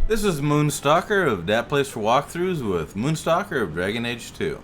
This is Moonstalker of That Place for Walkthroughs with Moonstalker of Dragon Age 2.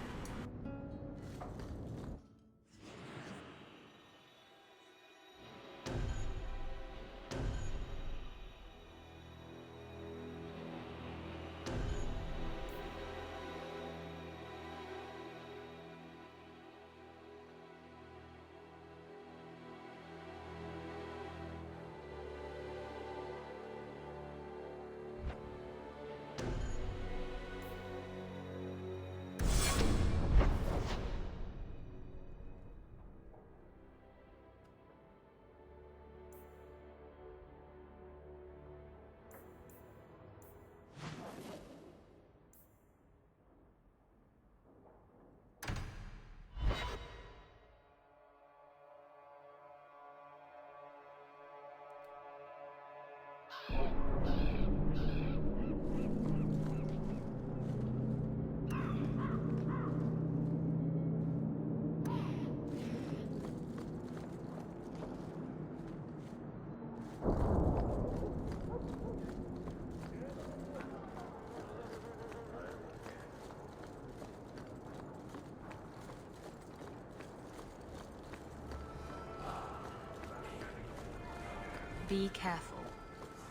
Be careful.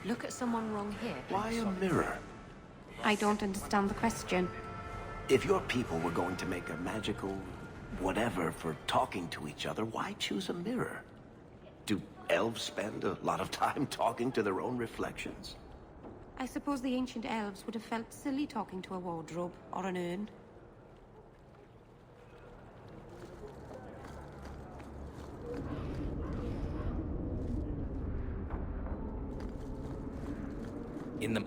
Look at someone wrong here. Why a mirror? I don't understand the question. If your people were going to make a magical whatever for talking to each other, why choose a mirror? Do elves spend a lot of time talking to their own reflections? I suppose the ancient elves would have felt silly talking to a wardrobe or an urn. In the...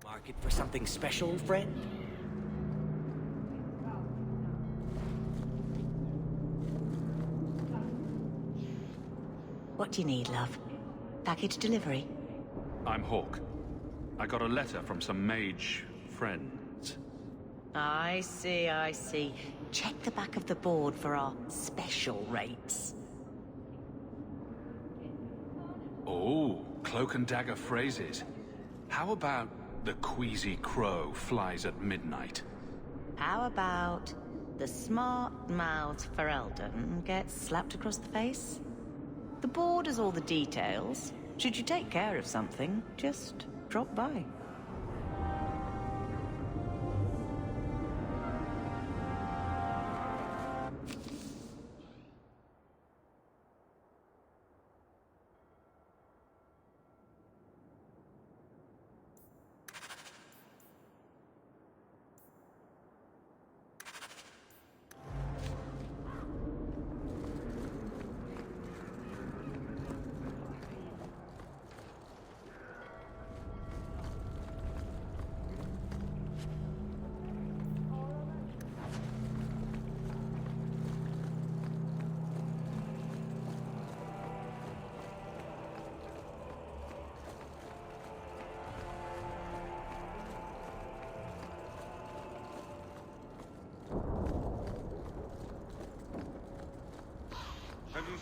Market for something special, friend? What do you need, love? Package delivery? I'm Hawk. I got a letter from some mage friends. I see, I see. Check the back of the board for our special rates. Oh, cloak and dagger phrases. How about the queasy crow flies at midnight? How about the smart-mouthed Ferelden gets slapped across the face? The board has all the details. Should you take care of something, just drop by.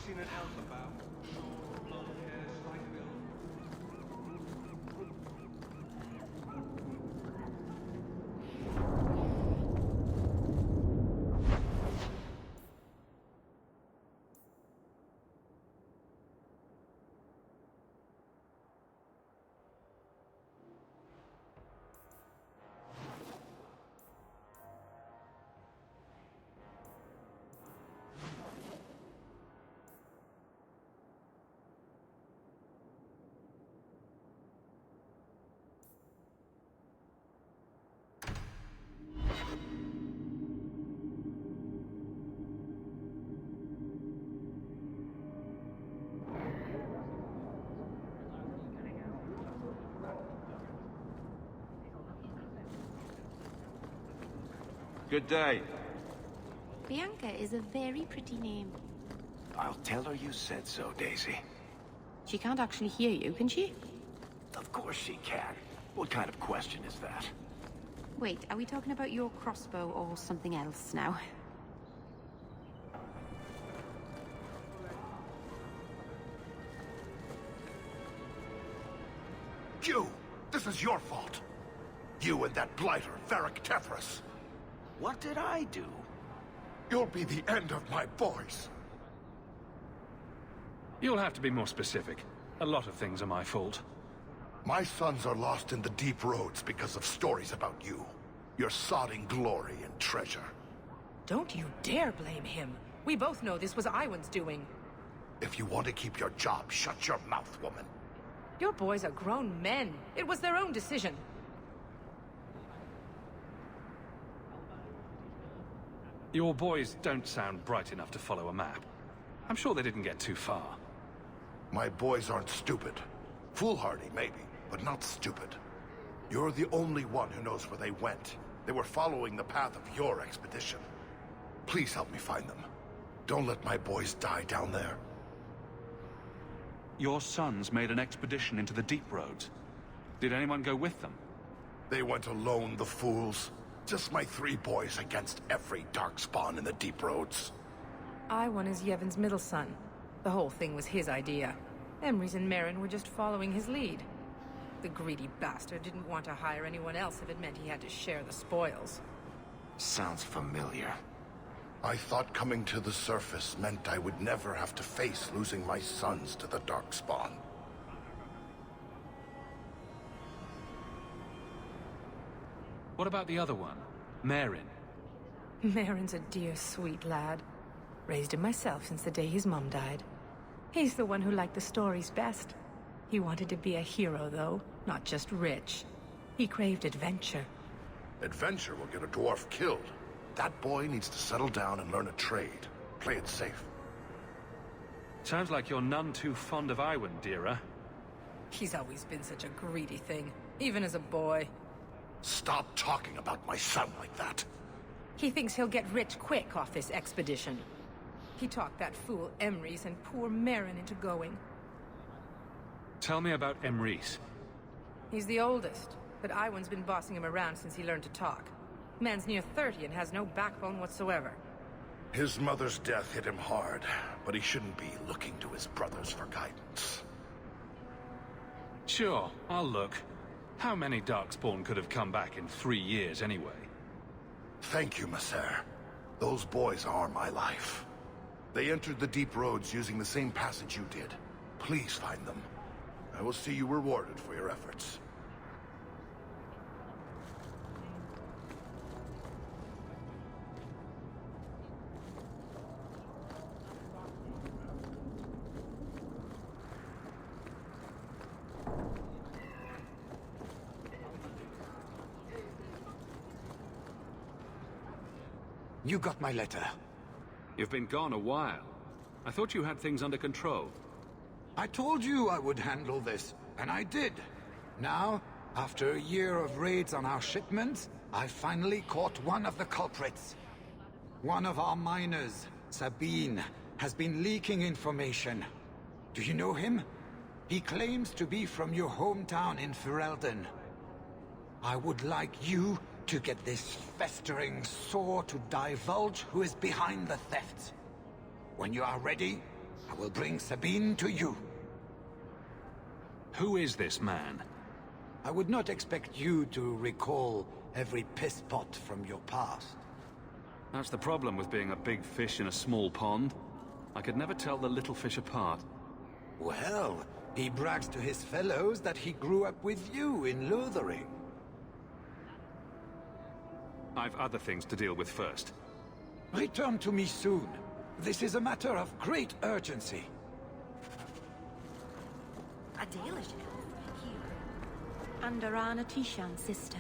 seen an elf about? Short, blonde hair, slight build. Good day. Bianca is a very pretty name. I'll tell her you said so, Daisy. She can't actually hear you, can she? Of course she can. What kind of question is that? Wait, are we talking about your crossbow or something else now? You! This is your fault! You and that blighter, Varric Tethras. What did I do? You'll be the end of my boys. You'll have to be more specific. A lot of things are my fault. My sons are lost in the deep roads because of stories about you. Your sodding glory and treasure. Don't you dare blame him. We both know this was Iwan's doing. If you want to keep your job, shut your mouth, woman. Your boys are grown men. It was their own decision. Your boys don't sound bright enough to follow a map. I'm sure they didn't get too far. My boys aren't stupid. Foolhardy, maybe, but not stupid. You're the only one who knows where they went. They were following the path of your expedition. Please help me find them. Don't let my boys die down there. Your sons made an expedition into the deep roads. Did anyone go with them? They went alone, the fools. Just my 3 boys against every Darkspawn in the deep roads. Iwan is Yevon's middle son. The whole thing was his idea. Emrys and Merrin were just following his lead. The greedy bastard didn't want to hire anyone else if it meant he had to share the spoils. Sounds familiar. I thought coming to the surface meant I would never have to face losing my sons to the Darkspawn. What about the other one? Merrin? Merrin's a dear, sweet lad. Raised him myself since the day his mum died. He's the one who liked the stories best. He wanted to be a hero, though, not just rich. He craved adventure. Adventure will get a dwarf killed. That boy needs to settle down and learn a trade. Play it safe. Sounds like you're none too fond of Iwan, dearer. He's always been such a greedy thing, even as a boy. Stop talking about my son like that. He thinks he'll get rich quick off this expedition. He talked that fool Emrys and poor Merrin into going. Tell me about Emrys. He's the oldest, but Iwan's been bossing him around since he learned to talk. Man's near 30 and has no backbone whatsoever. His mother's death hit him hard, but he shouldn't be looking to his brothers for guidance. Sure, I'll look. How many Darkspawn could have come back in 3 years anyway? Thank you, Messer. Those boys are my life. They entered the deep roads using the same passage you did. Please find them. I will see you rewarded for your efforts. You got my letter. You've been gone a while. I thought you had things under control. I told you I would handle this, and I did. Now, after a year of raids on our shipments, I finally caught one of the culprits. One of our miners, Sabine, has been leaking information. Do you know him? He claims to be from your hometown in Ferelden. I would like you to get this festering sore to divulge who is behind the thefts. When you are ready, I will bring Sabine to you. Who is this man? I would not expect you to recall every piss pot from your past. That's the problem with being a big fish in a small pond. I could never tell the little fish apart. Well, he brags to his fellows that he grew up with you in Lothering. I've other things to deal with first. Return to me soon. This is a matter of great urgency. Adele is here. And Arana Tishan's sister.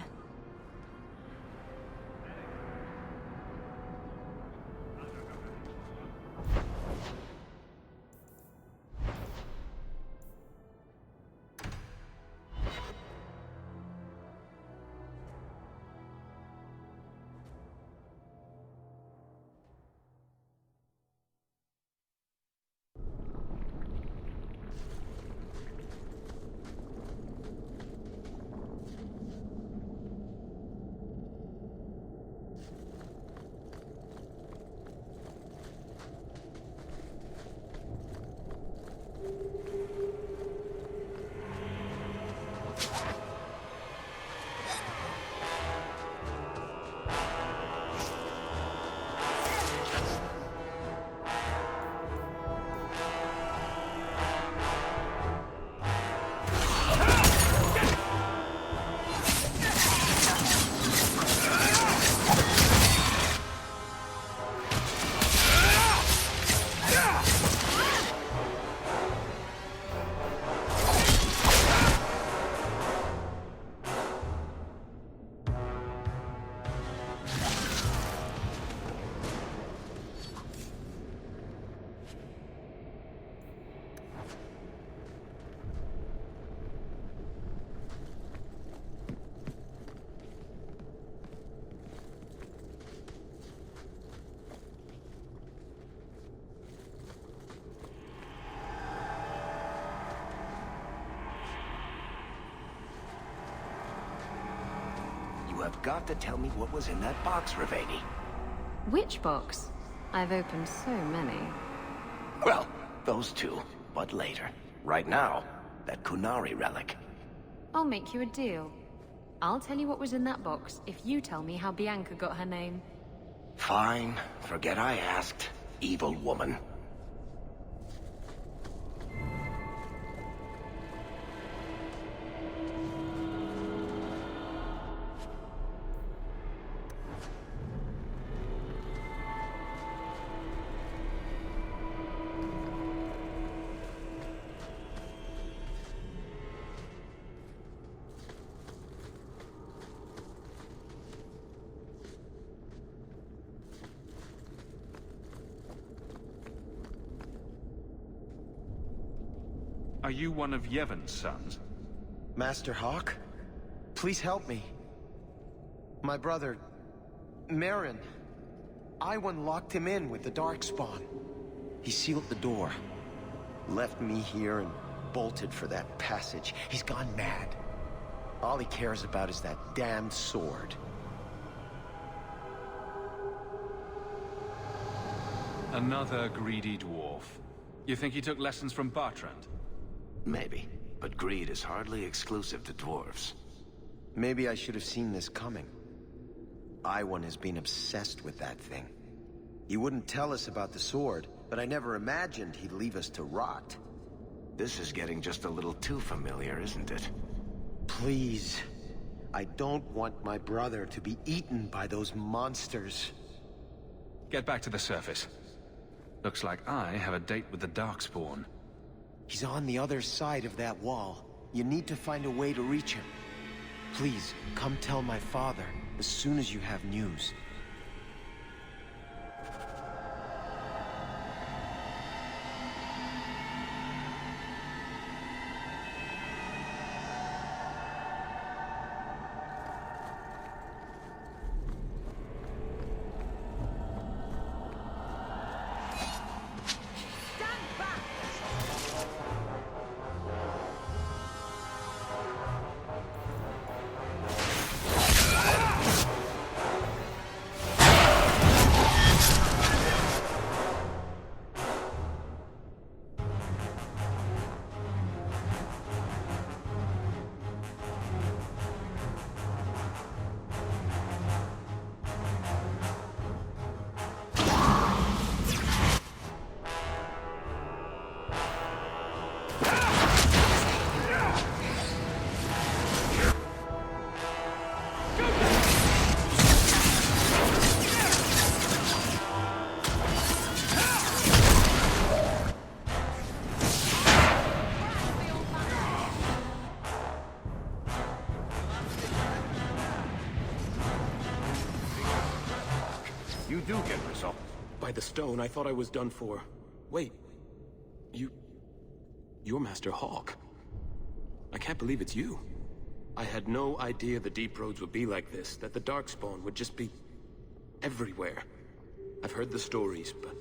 You have got to tell me what was in that box, Raveni. Which box? I've opened so many. Well, those two, but later. Right now, that Kunari relic. I'll make you a deal. I'll tell you what was in that box if you tell me how Bianca got her name. Fine. Forget I asked. Evil woman. Are you one of Yevon's sons? Master Hawk? Please help me. My brother, Marin. Iwan locked him in with the Darkspawn. He sealed the door. Left me here and bolted for that passage. He's gone mad. All he cares about is that damned sword. Another greedy dwarf. You think he took lessons from Bartrand? Maybe. But greed is hardly exclusive to dwarves. Maybe I should have seen this coming. Iwan has been obsessed with that thing. He wouldn't tell us about the sword, but I never imagined he'd leave us to rot. This is getting just a little too familiar, isn't it? Please. I don't want my brother to be eaten by those monsters. Get back to the surface. Looks like I have a date with the Darkspawn. He's on the other side of that wall. You need to find a way to reach him. Please, come tell my father as soon as you have news. You do get results. By the stone, I thought I was done for. Wait. You're Master Hawk. I can't believe it's you. I had no idea the Deep Roads would be like this, that the Darkspawn would just be everywhere. I've heard the stories, but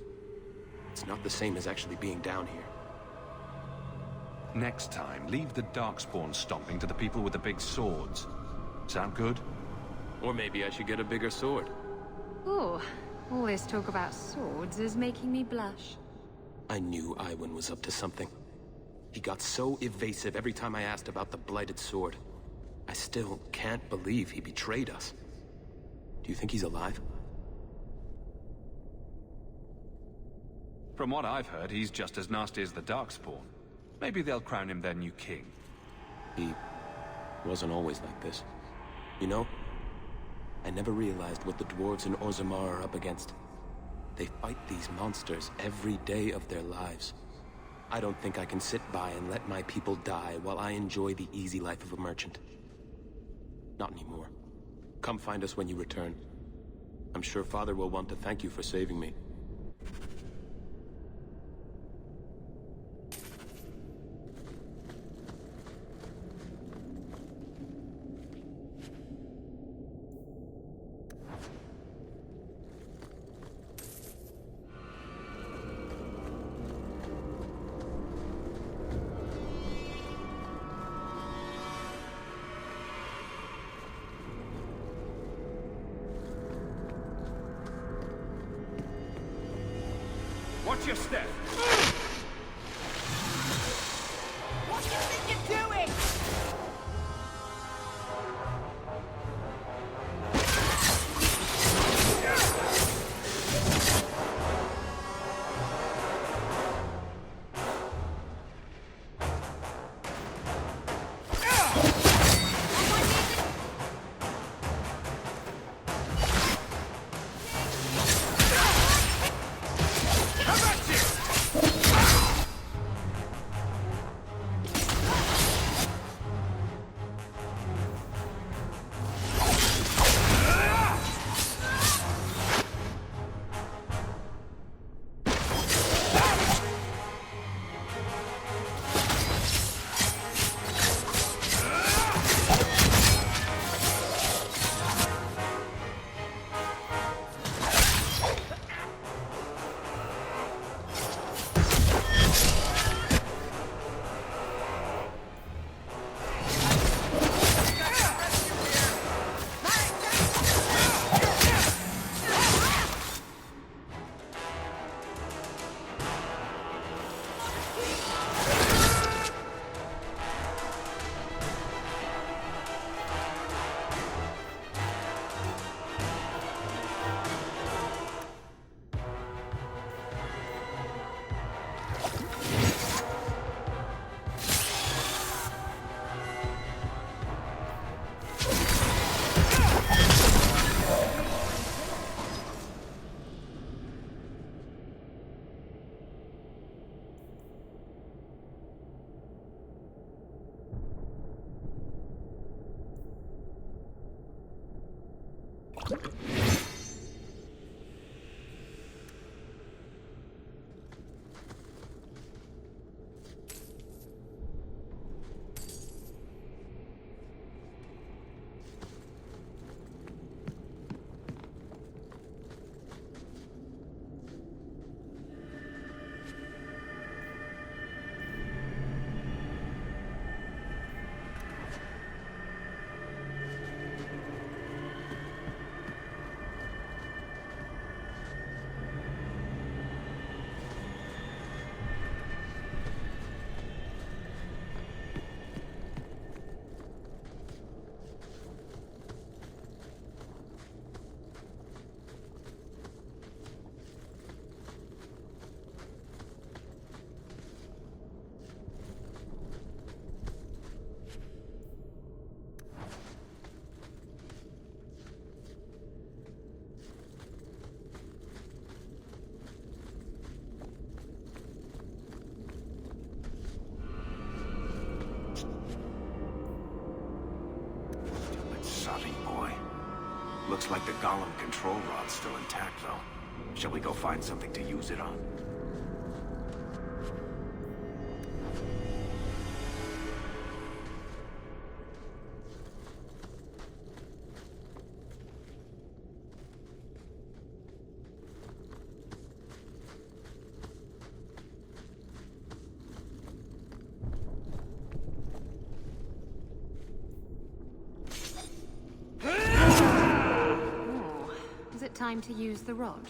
it's not the same as actually being down here. Next time, leave the Darkspawn stomping to the people with the big swords. Sound good? Or maybe I should get a bigger sword. Ooh, all this talk about swords is making me blush. I knew Iwan was up to something. He got so evasive every time I asked about the Blighted Sword. I still can't believe he betrayed us. Do you think he's alive? From what I've heard, he's just as nasty as the Darkspawn. Maybe they'll crown him their new king. He wasn't always like this. You know, I never realized what the dwarves in Orzammar are up against. They fight these monsters every day of their lives. I don't think I can sit by and let my people die while I enjoy the easy life of a merchant. Not anymore. Come find us when you return. I'm sure Father will want to thank you for saving me. Watch your step! What do you think you're doing? Come at you! Looks like the golem control rod's still intact, though. Shall we go find something to use it on? Is it time to use the rod?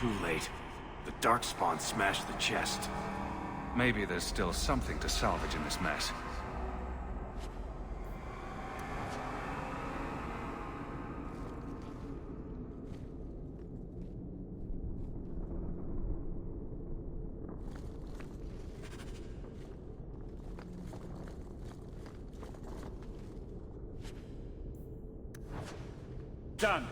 Too late. The Darkspawn smashed the chest. Maybe there's still something to salvage in this mess. Done.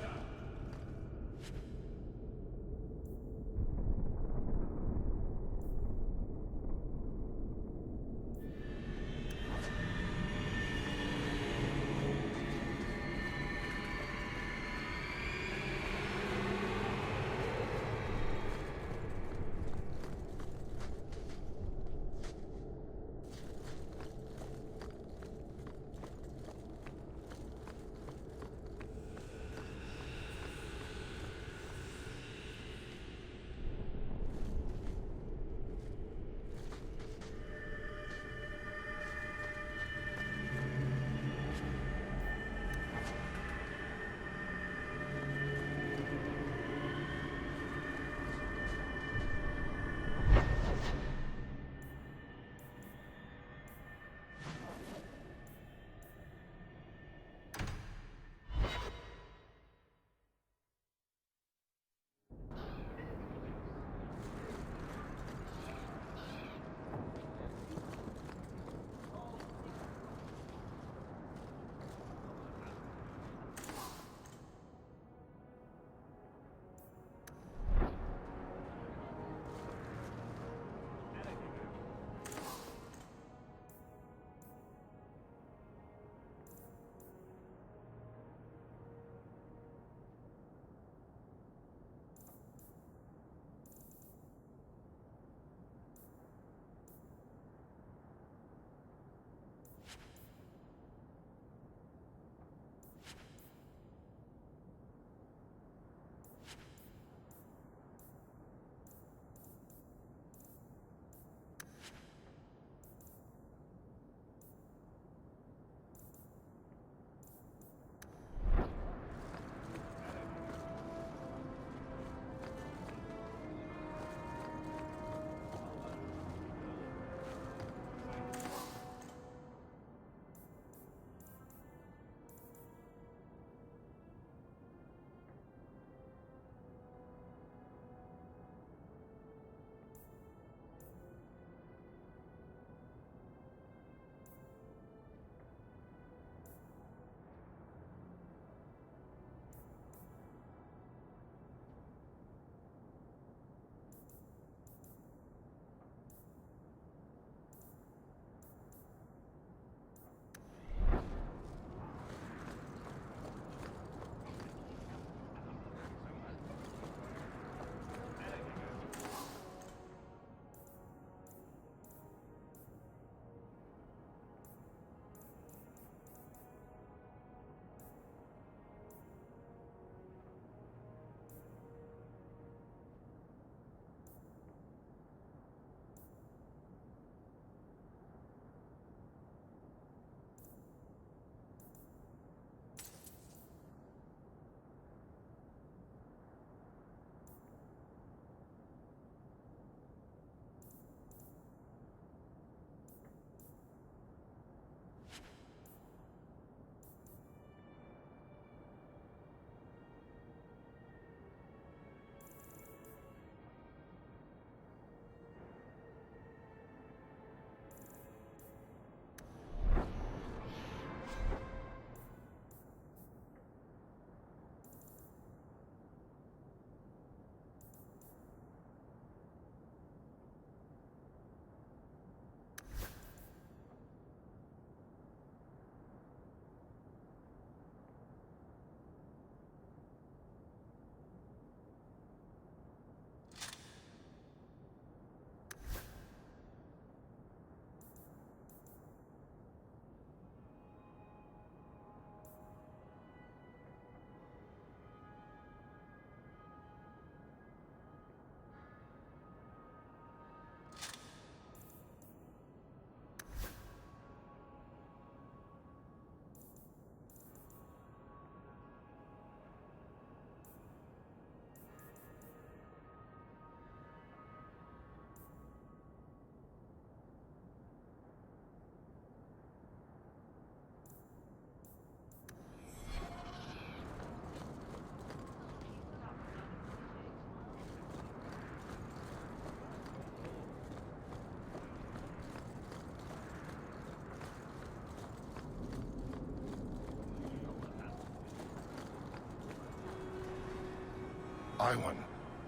Iwan,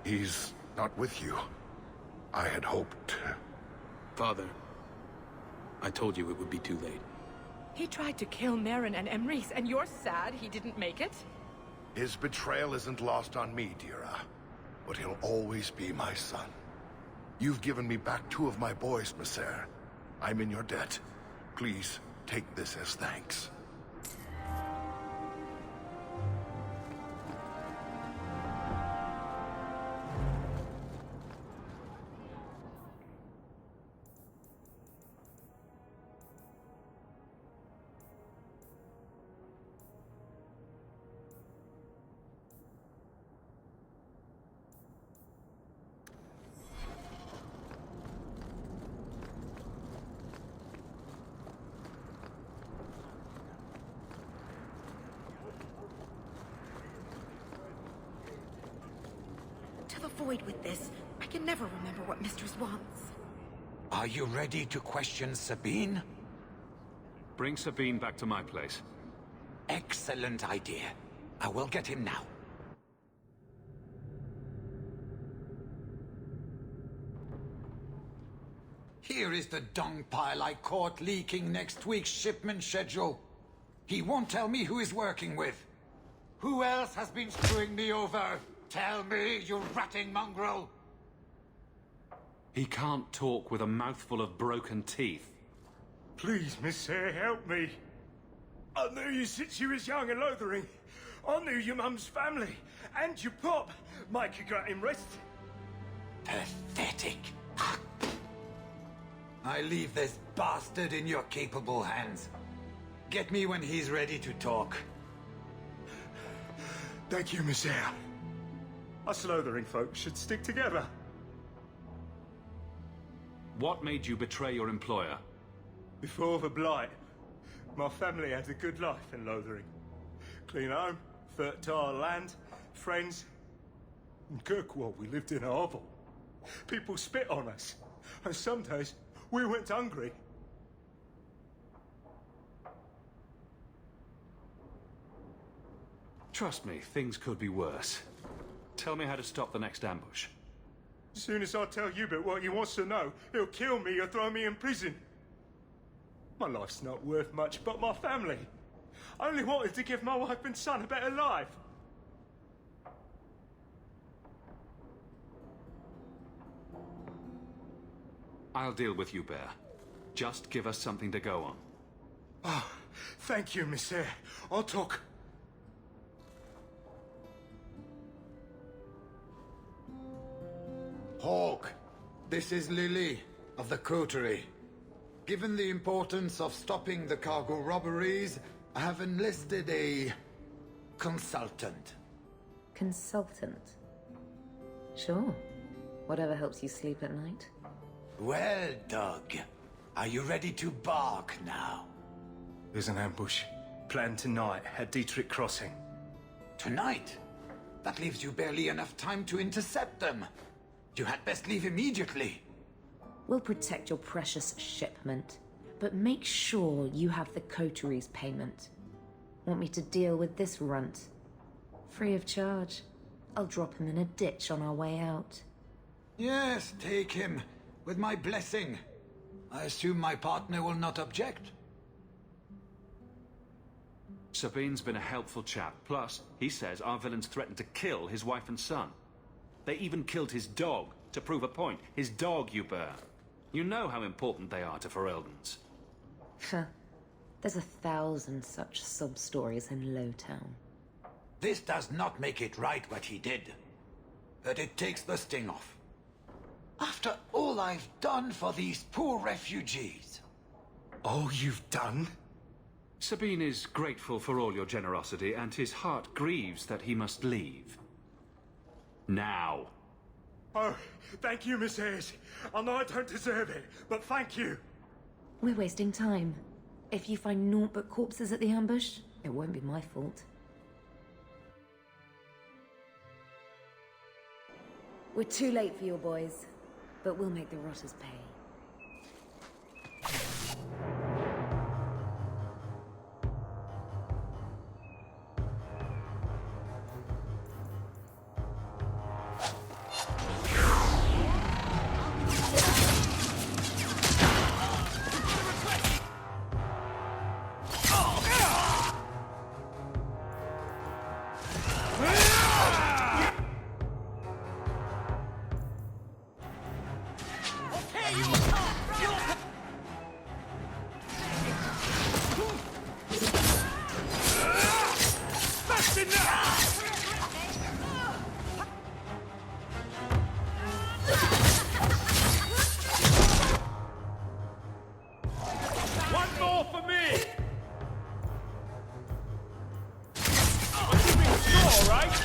he's not with you. I had hoped... Father, I told you it would be too late. He tried to kill Merrin and Emrys, and you're sad he didn't make it? His betrayal isn't lost on me, Dira. But he'll always be my son. You've given me back 2 of my boys, Misser. I'm in your debt. Please, take this as thanks. To the void with this. I can never remember what Mistress wants. Are you ready to question Sabine? Bring Sabine back to my place. Excellent idea. I will get him now. Here is the dung pile I caught leaking next week's shipment schedule. He won't tell me who he's working with. Who else has been screwing me over? Tell me, you ratting mongrel! He can't talk with a mouthful of broken teeth. Please, Miss Hare, help me. I knew you since you was young and loathering. I knew your mum's family, and your pop. Mike could got him rest. Pathetic. I leave this bastard in your capable hands. Get me when he's ready to talk. Thank you, Miss Hare. Us loathering folks should stick together. What made you betray your employer? Before the blight, my family had a good life in Lothering. Clean home, fertile land, friends. In Kirkwall, we lived in a hovel. People spit on us, and some days we went hungry. Trust me, things could be worse. Tell me how to stop the next ambush. As soon as I tell Hubert what he wants to know, he'll kill me or throw me in prison. My life's not worth much, but my family. I only wanted to give my wife and son a better life. I'll deal with you, Bear. Just give us something to go on. Oh, thank you, Miss Hare. I'll talk. Hawk, this is Lily of the Coterie. Given the importance of stopping the cargo robberies, I have enlisted a consultant. Consultant? Sure. Whatever helps you sleep at night. Well, Doug, are you ready to bark now? There's an ambush planned tonight at Dietrich Crossing. Tonight? That leaves you barely enough time to intercept them. You had best leave immediately. We'll protect your precious shipment, but make sure you have the coterie's payment. Want me to deal with this runt? Free of charge. I'll drop him in a ditch on our way out. Yes, take him, with my blessing. I assume my partner will not object. Sabine's been a helpful chap. Plus, he says our villains threatened to kill his wife and son. They even killed his dog to prove a point. His dog, Hubert. You know how important they are to Fereldans. There's 1,000 such sub-stories in Lowtown. This does not make it right what he did. But it takes the sting off. After all I've done for these poor refugees. All you've done? Sabine is grateful for all your generosity, and his heart grieves that he must leave. Now. Oh, thank you, Miss Hayes. I know I don't deserve it, but thank you. We're wasting time. If you find naught but corpses at the ambush, it won't be my fault. We're too late for your boys, but we'll make the rotters pay. And more for me! I'm keeping score, right?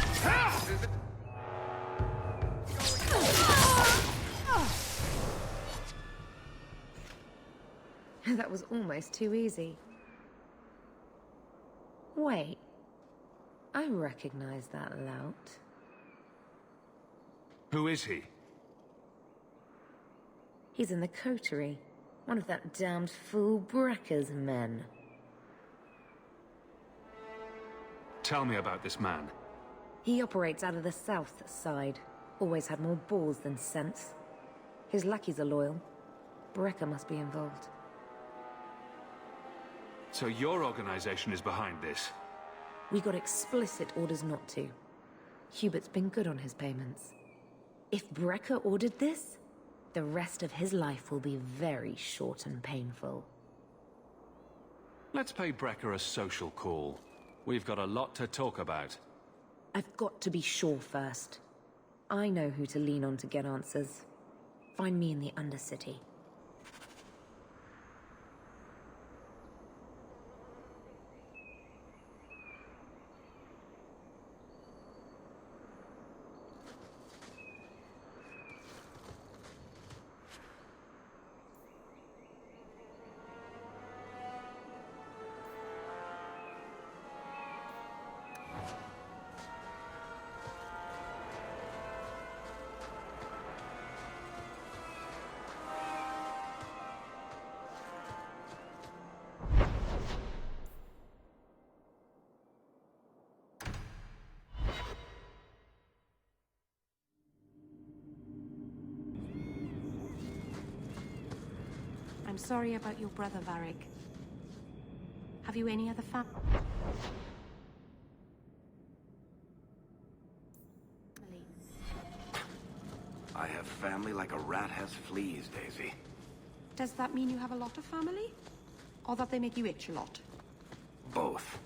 That was almost too easy. Wait. I recognize that lout. Who is he? He's in the coterie. One of that damned fool Brecker's men. Tell me about this man. He operates out of the south side. Always had more balls than sense. His lackeys are loyal. Brecker must be involved. So your organization is behind this? We got explicit orders not to. Hubert's been good on his payments. If Brecker ordered this, the rest of his life will be very short and painful. Let's pay Brecker a social call. We've got a lot to talk about. I've got to be sure first. I know who to lean on to get answers. Find me in the Undercity. I'm sorry about your brother, Varric. Have you any other family? I have family like a rat has fleas, Daisy. Does that mean you have a lot of family? Or that they make you itch a lot? Both.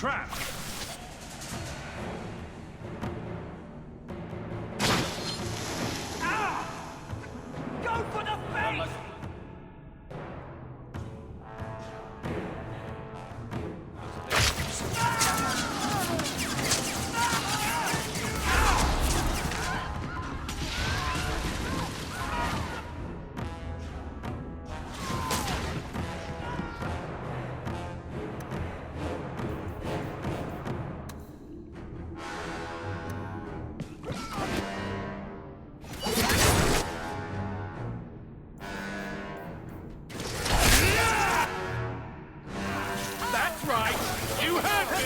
trap! Go for the face! That's right! You heard me!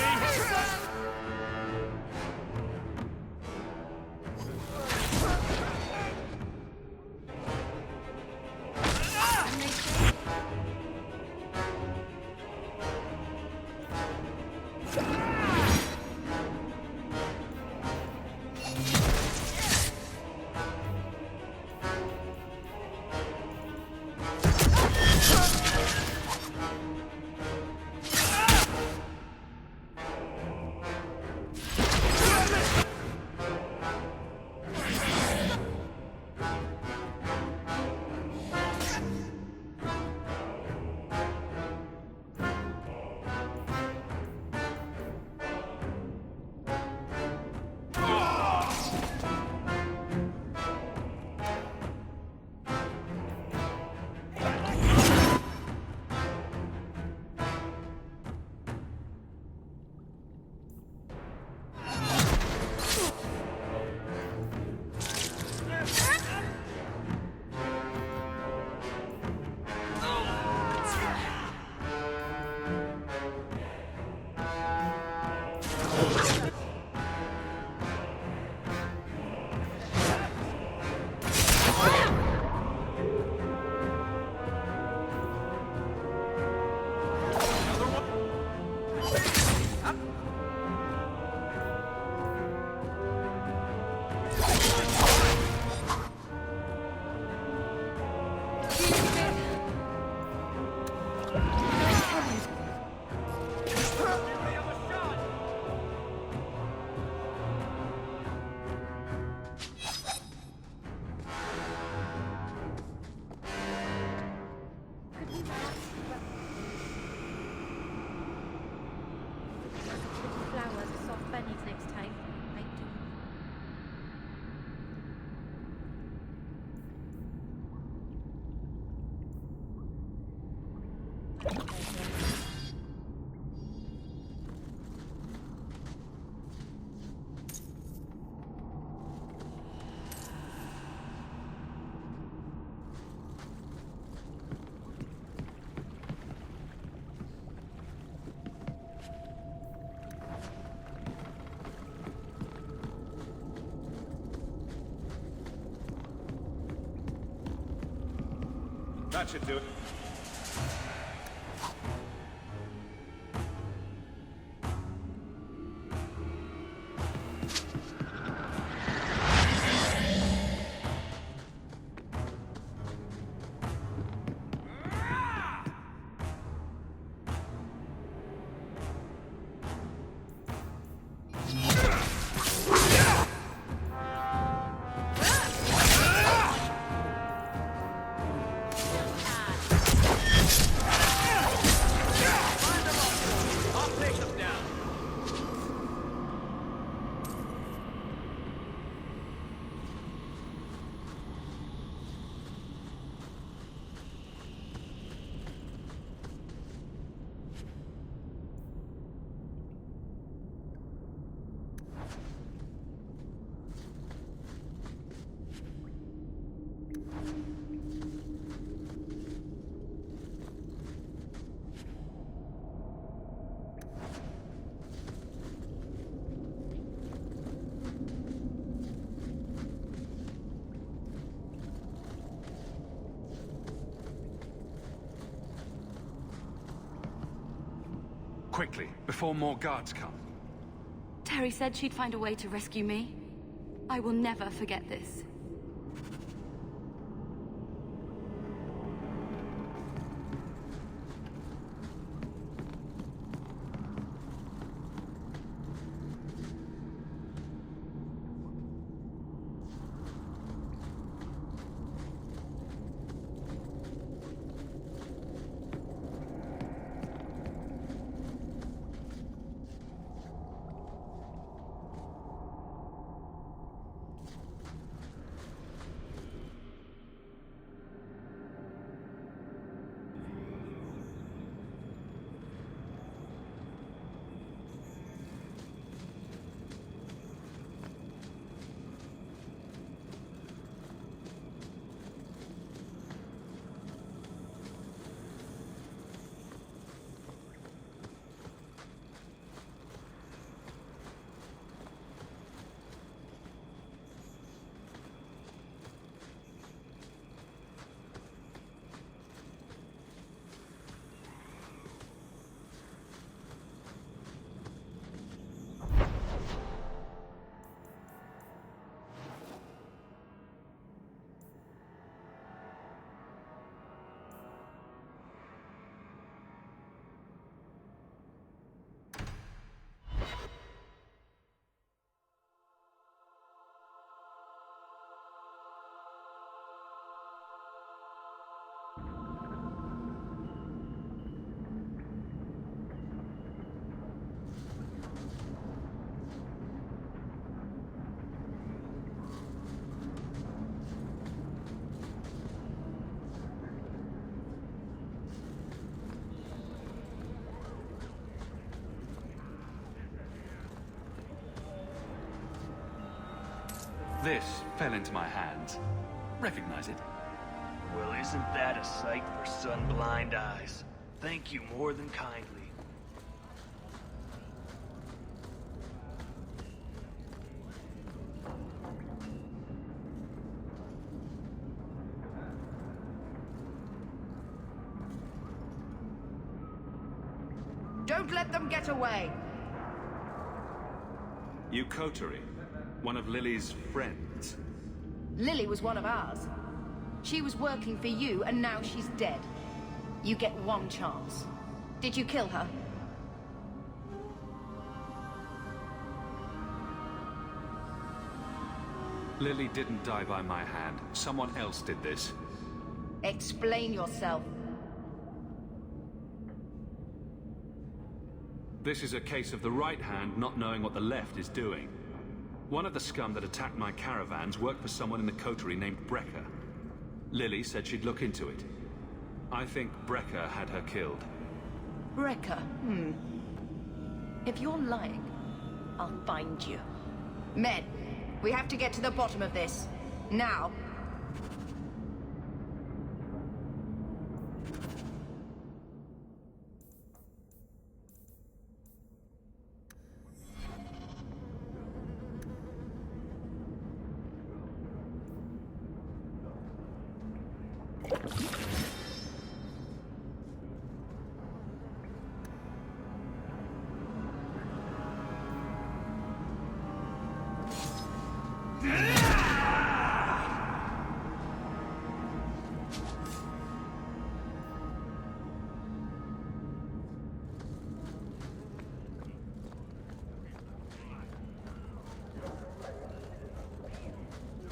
That should do it. Quickly, before more guards come. Terry said she'd find a way to rescue me. I will never forget this. This fell into my hands. Recognize it? Well, isn't that a sight for sun-blind eyes? Thank you more than kindly. Don't let them get away! You coterie, one of Lily's friends. Lily was one of ours. She was working for you, and now she's dead. You get one chance. Did you kill her? Lily didn't die by my hand. Someone else did this. Explain yourself. This is a case of the right hand not knowing what the left is doing. One of the scum that attacked my caravans worked for someone in the coterie named Brecker. Lily said she'd look into it. I think Brecker had her killed. Brecker? If you're lying, I'll find you. Men, we have to get to the bottom of this. Now.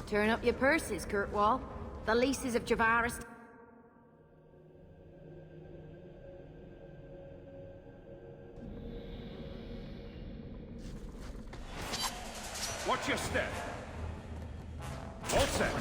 Turn up your purses, Kurtwall. The leases of Javaris. Watch your step. All set.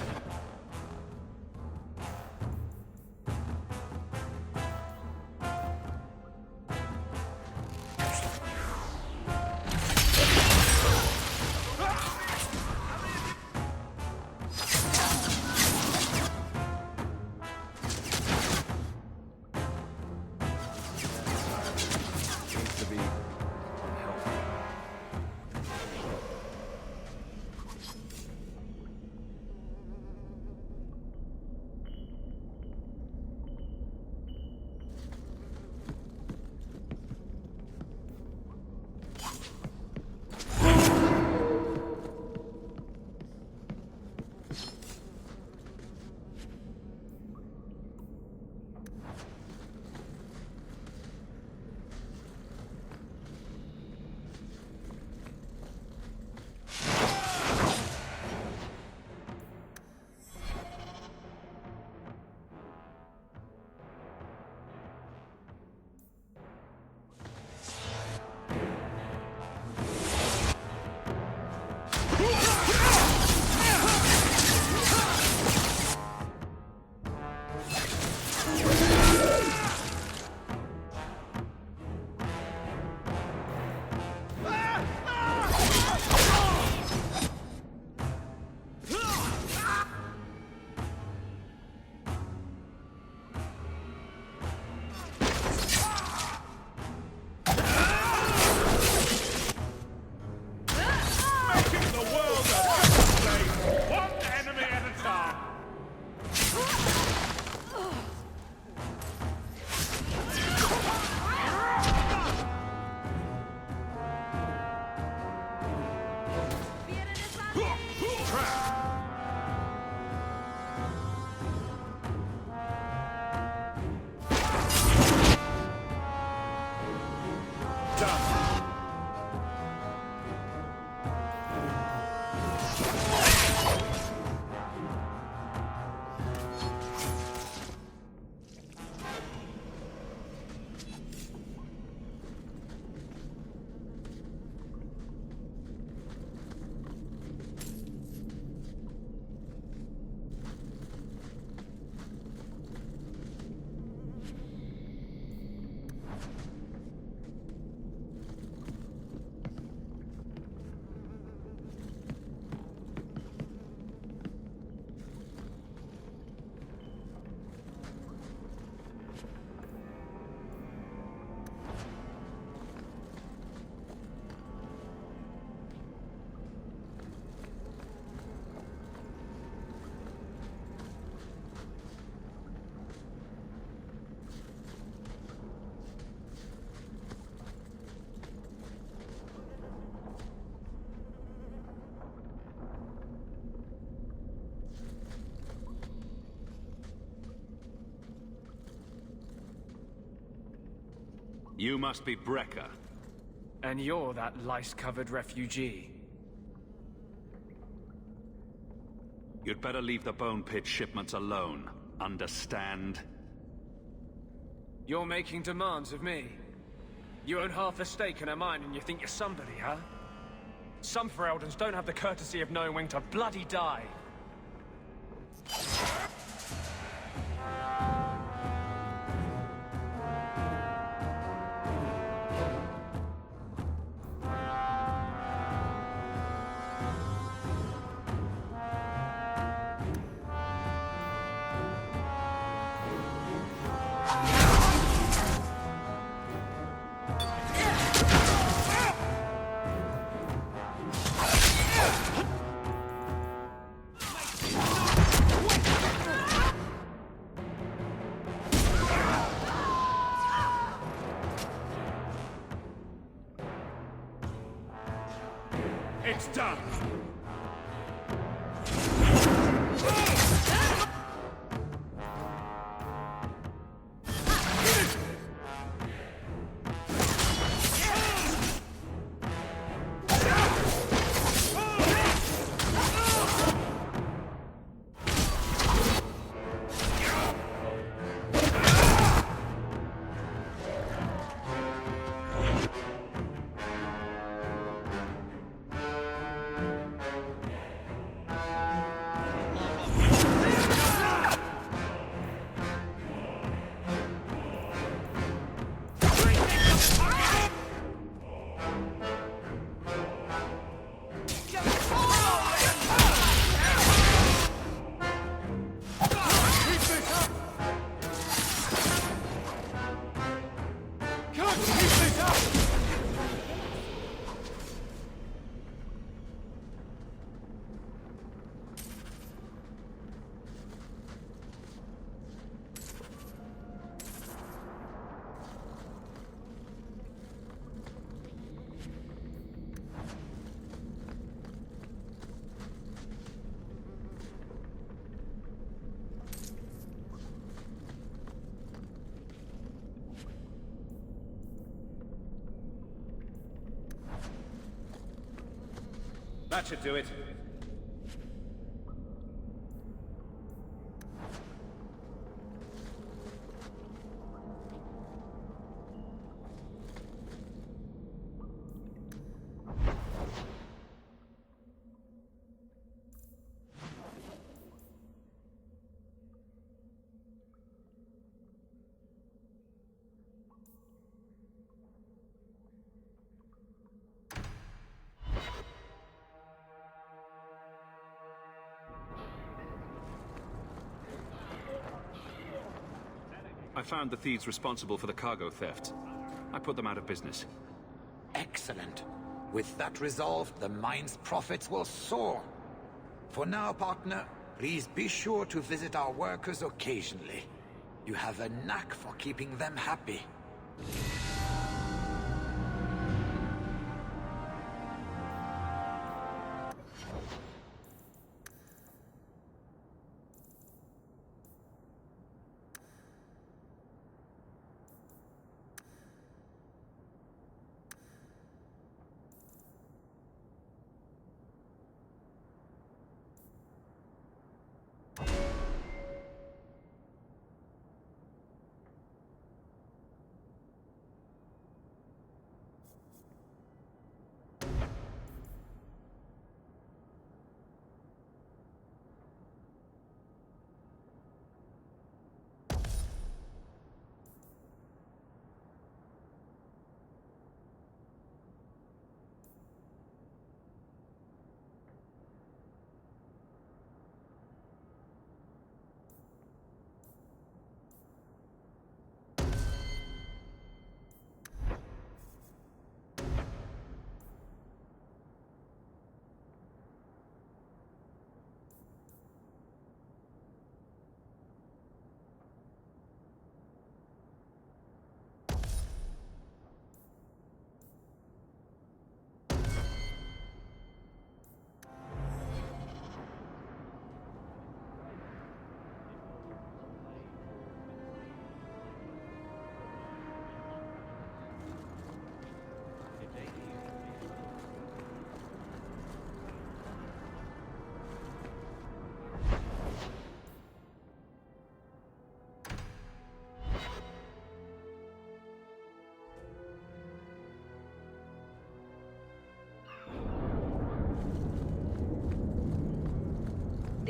You must be Brecker. And you're that lice-covered refugee. You'd better leave the Bone Pit shipments alone. Understand? You're making demands of me. You own half a stake in a mine and you think you're somebody, huh? Some Fereldans don't have the courtesy of knowing when to bloody die. It's done! That should do it. I found the thieves responsible for the cargo theft. I put them out of business. Excellent. With that resolved, the mine's profits will soar. For now, partner, please be sure to visit our workers occasionally. You have a knack for keeping them happy.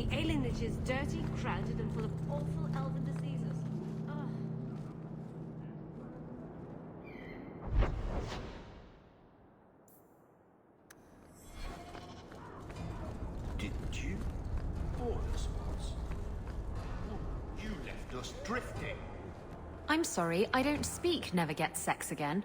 The alienage is dirty, crowded, and full of awful elven diseases. Ugh. Didn't you? All us was. You left us drifting. I'm sorry, I don't speak never get sex again.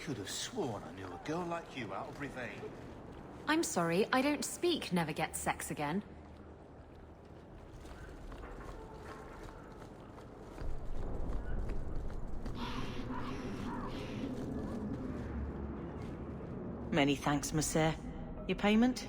Could have sworn I knew a girl like you out of Ravine. I'm sorry, I don't speak never get sex again. Many thanks, monsieur. Your payment?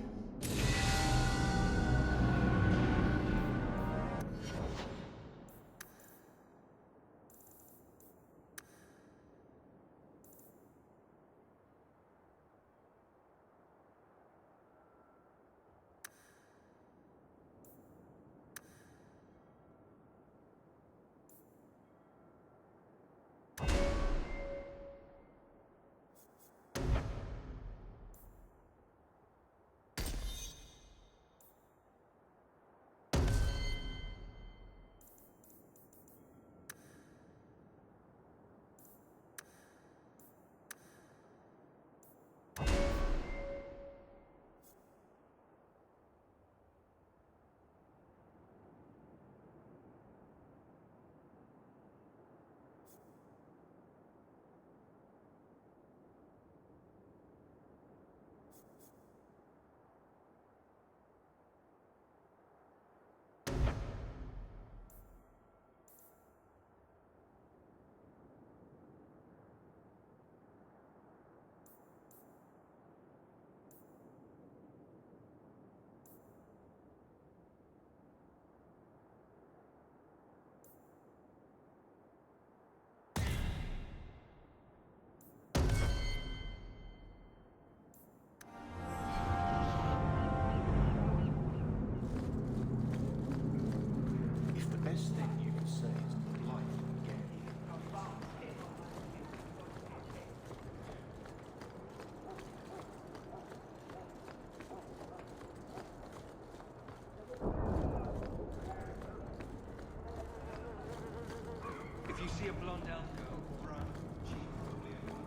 If the best thing you can say is polite again. If you see a blonde elf girl, run. She's probably a woman.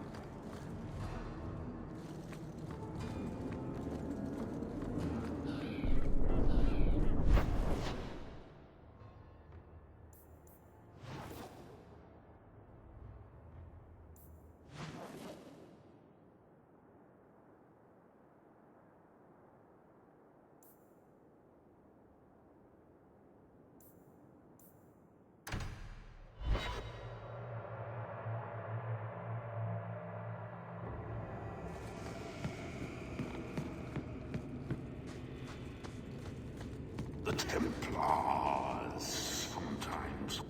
The Templars, sometimes.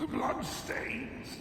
The bloodstains.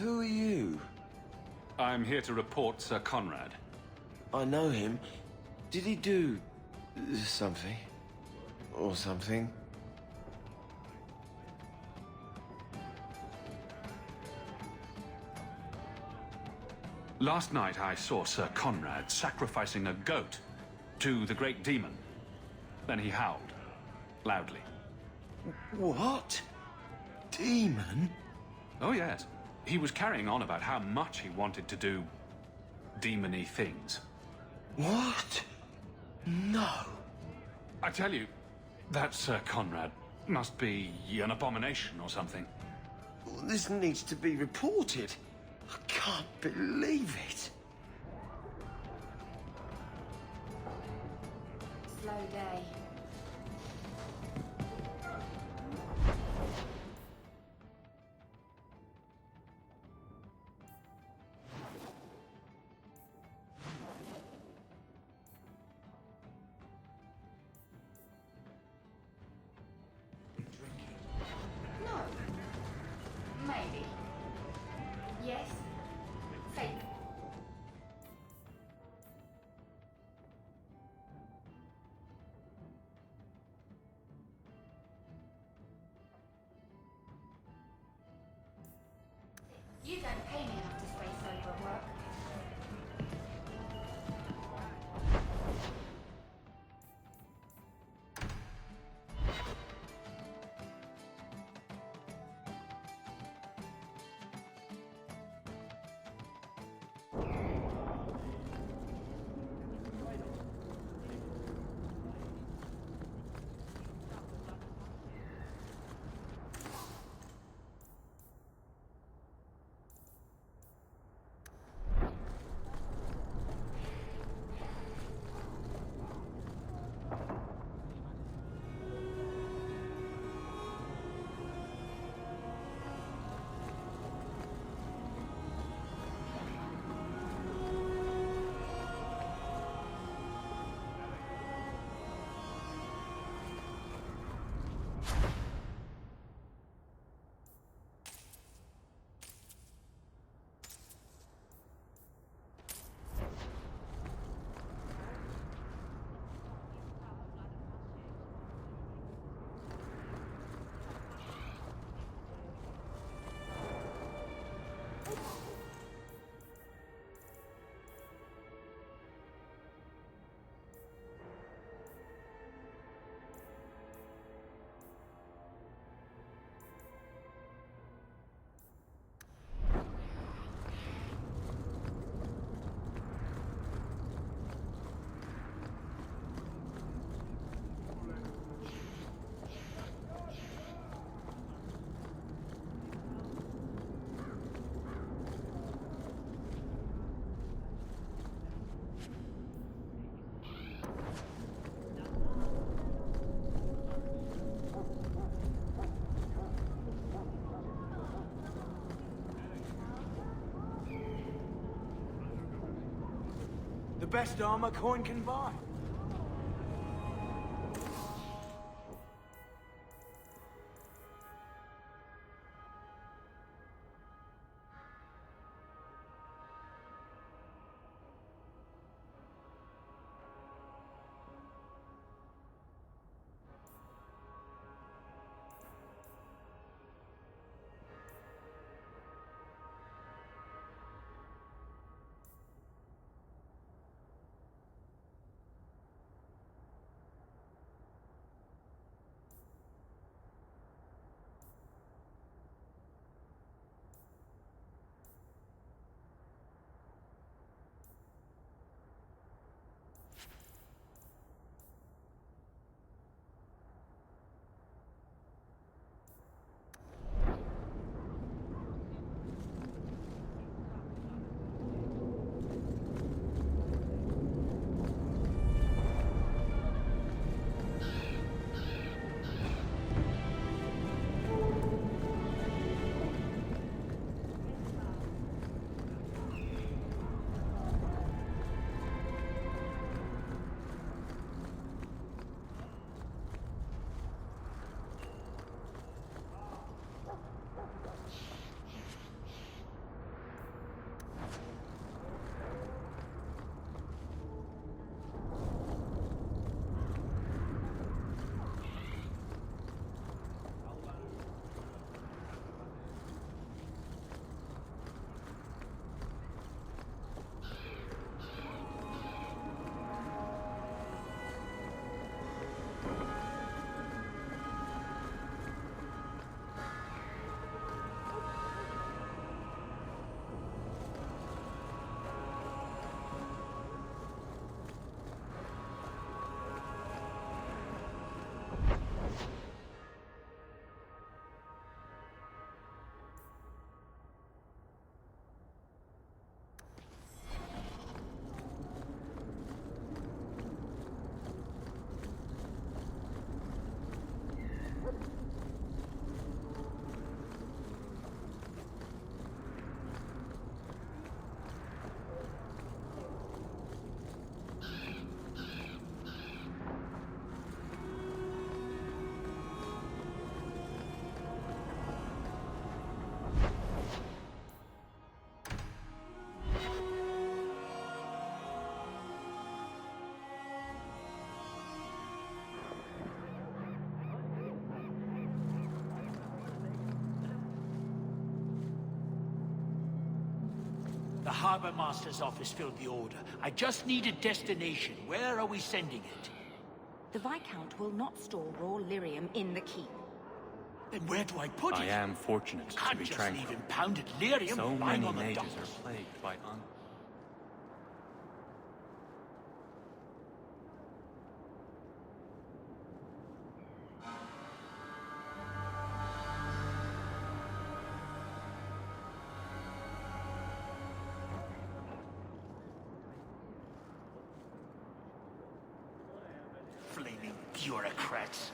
Who are you? I'm here to report Sir Conrad. I know him. Did he do something? Or something? Last night I saw Sir Conrad sacrificing a goat to the great demon. Then he howled, loudly. What? Demon? Oh yes. He was carrying on about how much he wanted to do demon-y things. What? No. I tell you, that Sir Conrad must be an abomination or something. This needs to be reported. I can't believe it. Slow day. No. Maybe. Yes. Fake. You don't pay me enough to stay sober at work. best armor coin can buy. The Harbor Master's office filled the order. I just need a destination. Where are we sending it? The Viscount will not store raw lyrium in the keep. Then where do I put it? I am fortunate to Can't be just tranquil. leave impounded lyrium So lying many on the mages docks. are plagued by Flaming bureaucrats.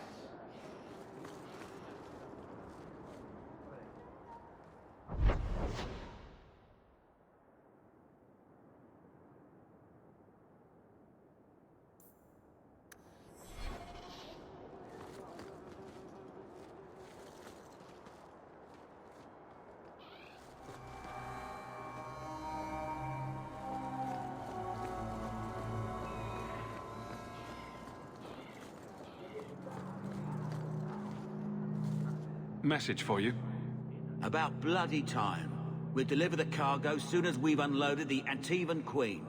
Message for you. About bloody time. We'll deliver the cargo soon as we've unloaded the Antivan Queen.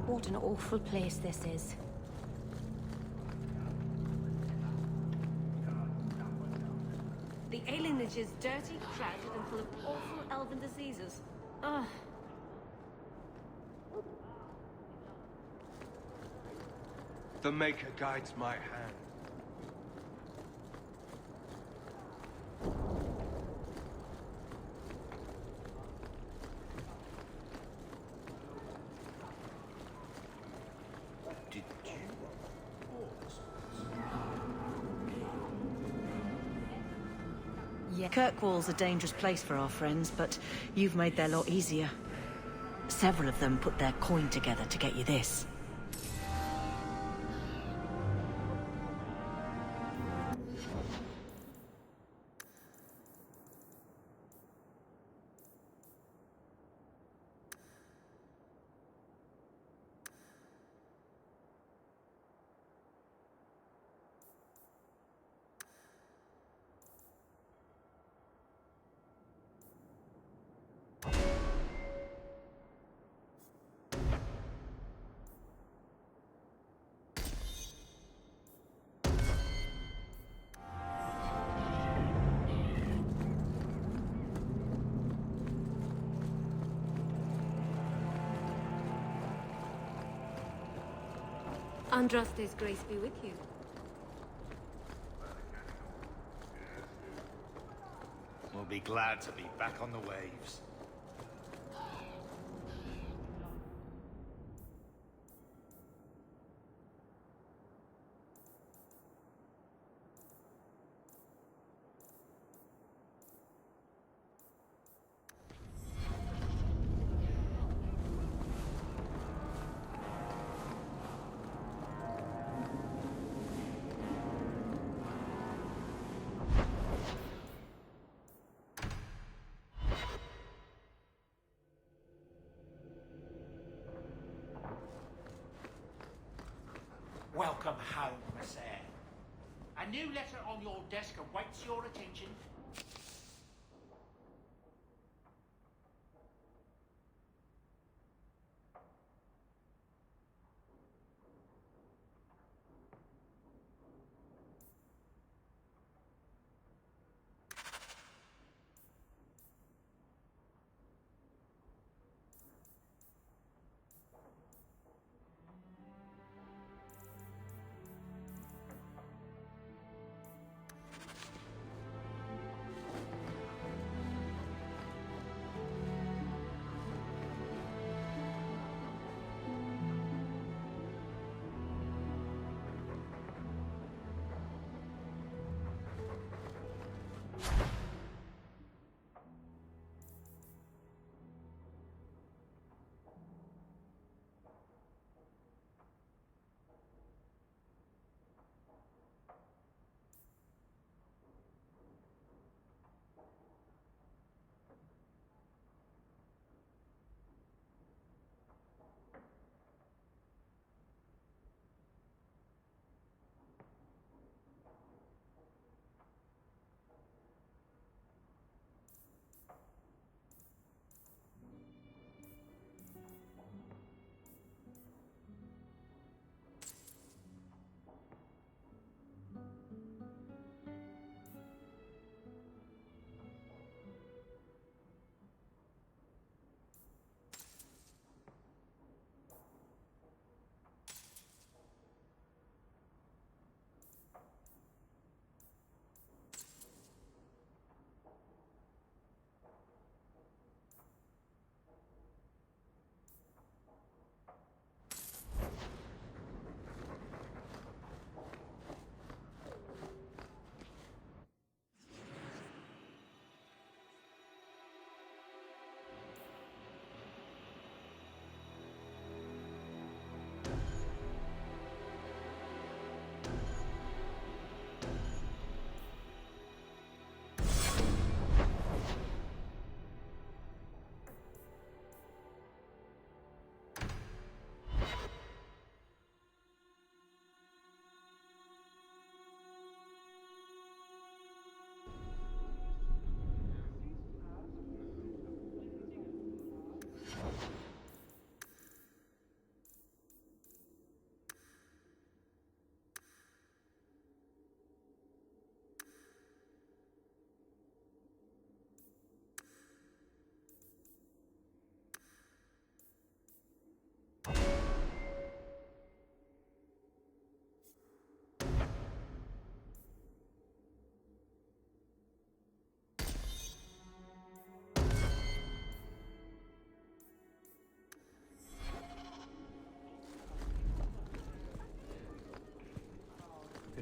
What an awful place this is. The alienage is dirty, crowded, and full of awful elven diseases. Ugh. The Maker guides my hand. Did you Yeah. Kirkwall's a dangerous place for our friends, but you've made their lot easier. Several of them put their coin together to get you this. Andraste's grace be with you. We'll be glad to be back on the waves. Welcome home, Miss Eyre. A new letter on your desk awaits your attention.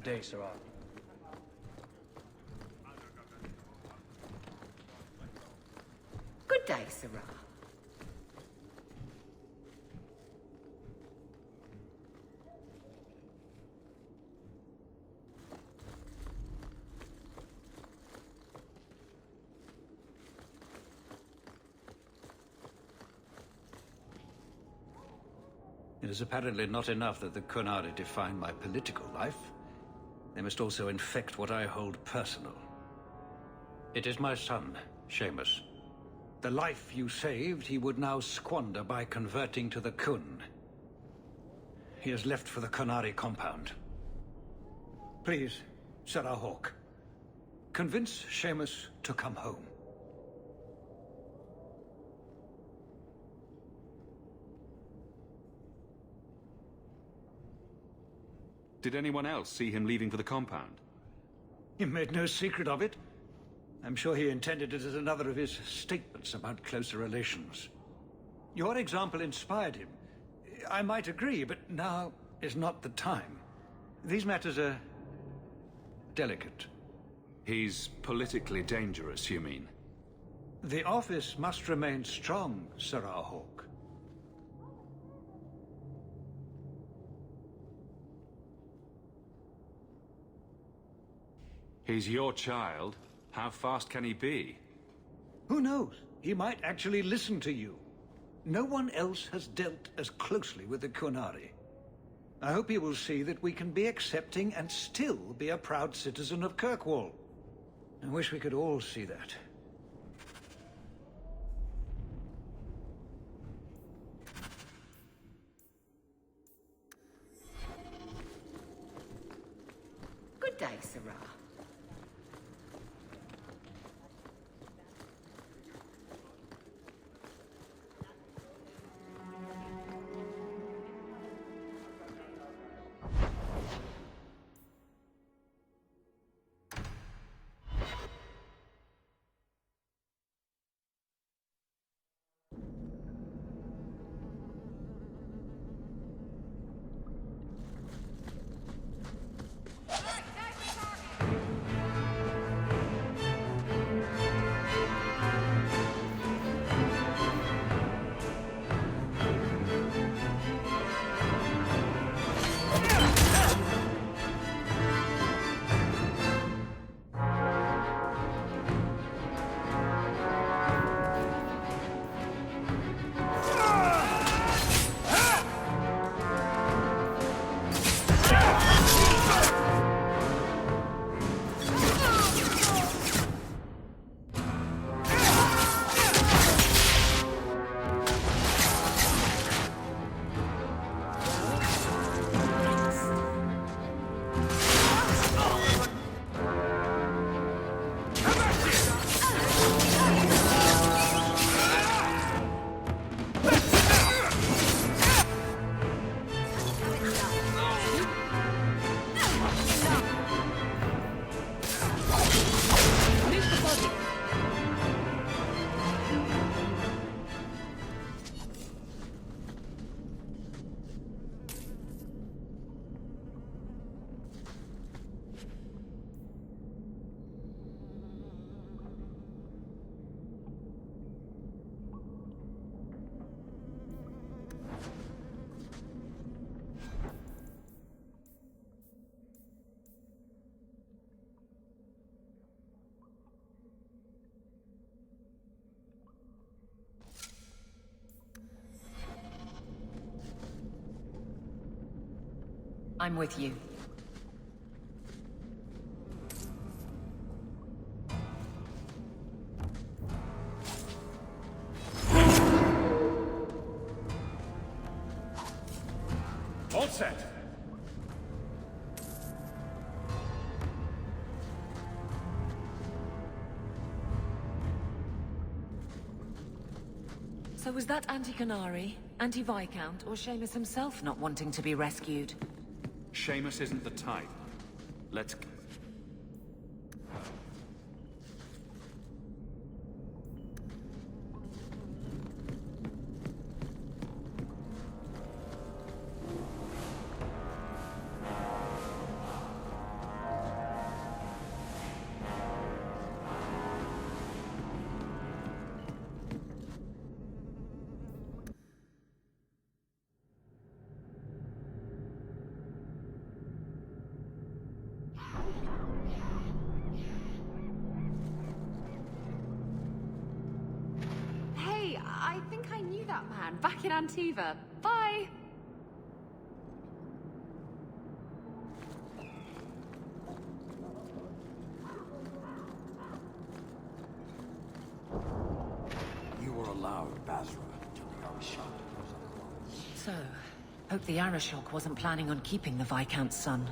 Good day, Sarah. Good day, Sarah. It is apparently not enough that the Qunari define my political life. They must also infect what I hold personal. It is my son, Seamus. The life you saved, he would now squander by converting to the Qun. He has left for the Qunari compound. Please, Sarah Hawke, convince Seamus to come home. Did anyone else see him leaving for the compound? He made no secret of it. I'm sure he intended it as another of his statements about closer relations. Your example inspired him. I might agree, but now is not the time. These matters are delicate. He's politically dangerous, you mean? The office must remain strong, Sarah Hawke. He's your child. How fast can he be? Who knows? He might actually listen to you. No one else has dealt as closely with the Qunari. I hope you will see that we can be accepting and still be a proud citizen of Kirkwall. I wish we could all see that. Good day, Sarah. I'm with you. All set. So was that anti-Qunari, anti-Viscount, or Seamus himself not wanting to be rescued? Seamus isn't the type. Let's... I think I knew that man back in Antiva. Bye! You were allowed Basra until the Arishok was otherwise. So, hope the Arishok wasn't planning on keeping the Viscount's son.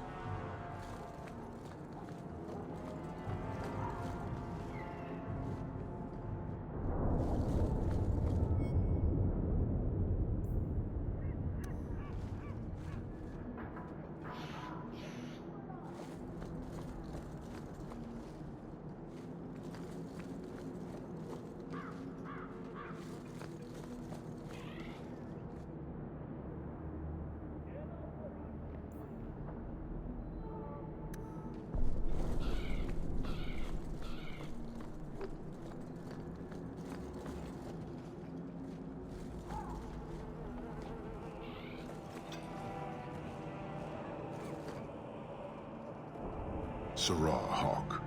Sirrah Hawk.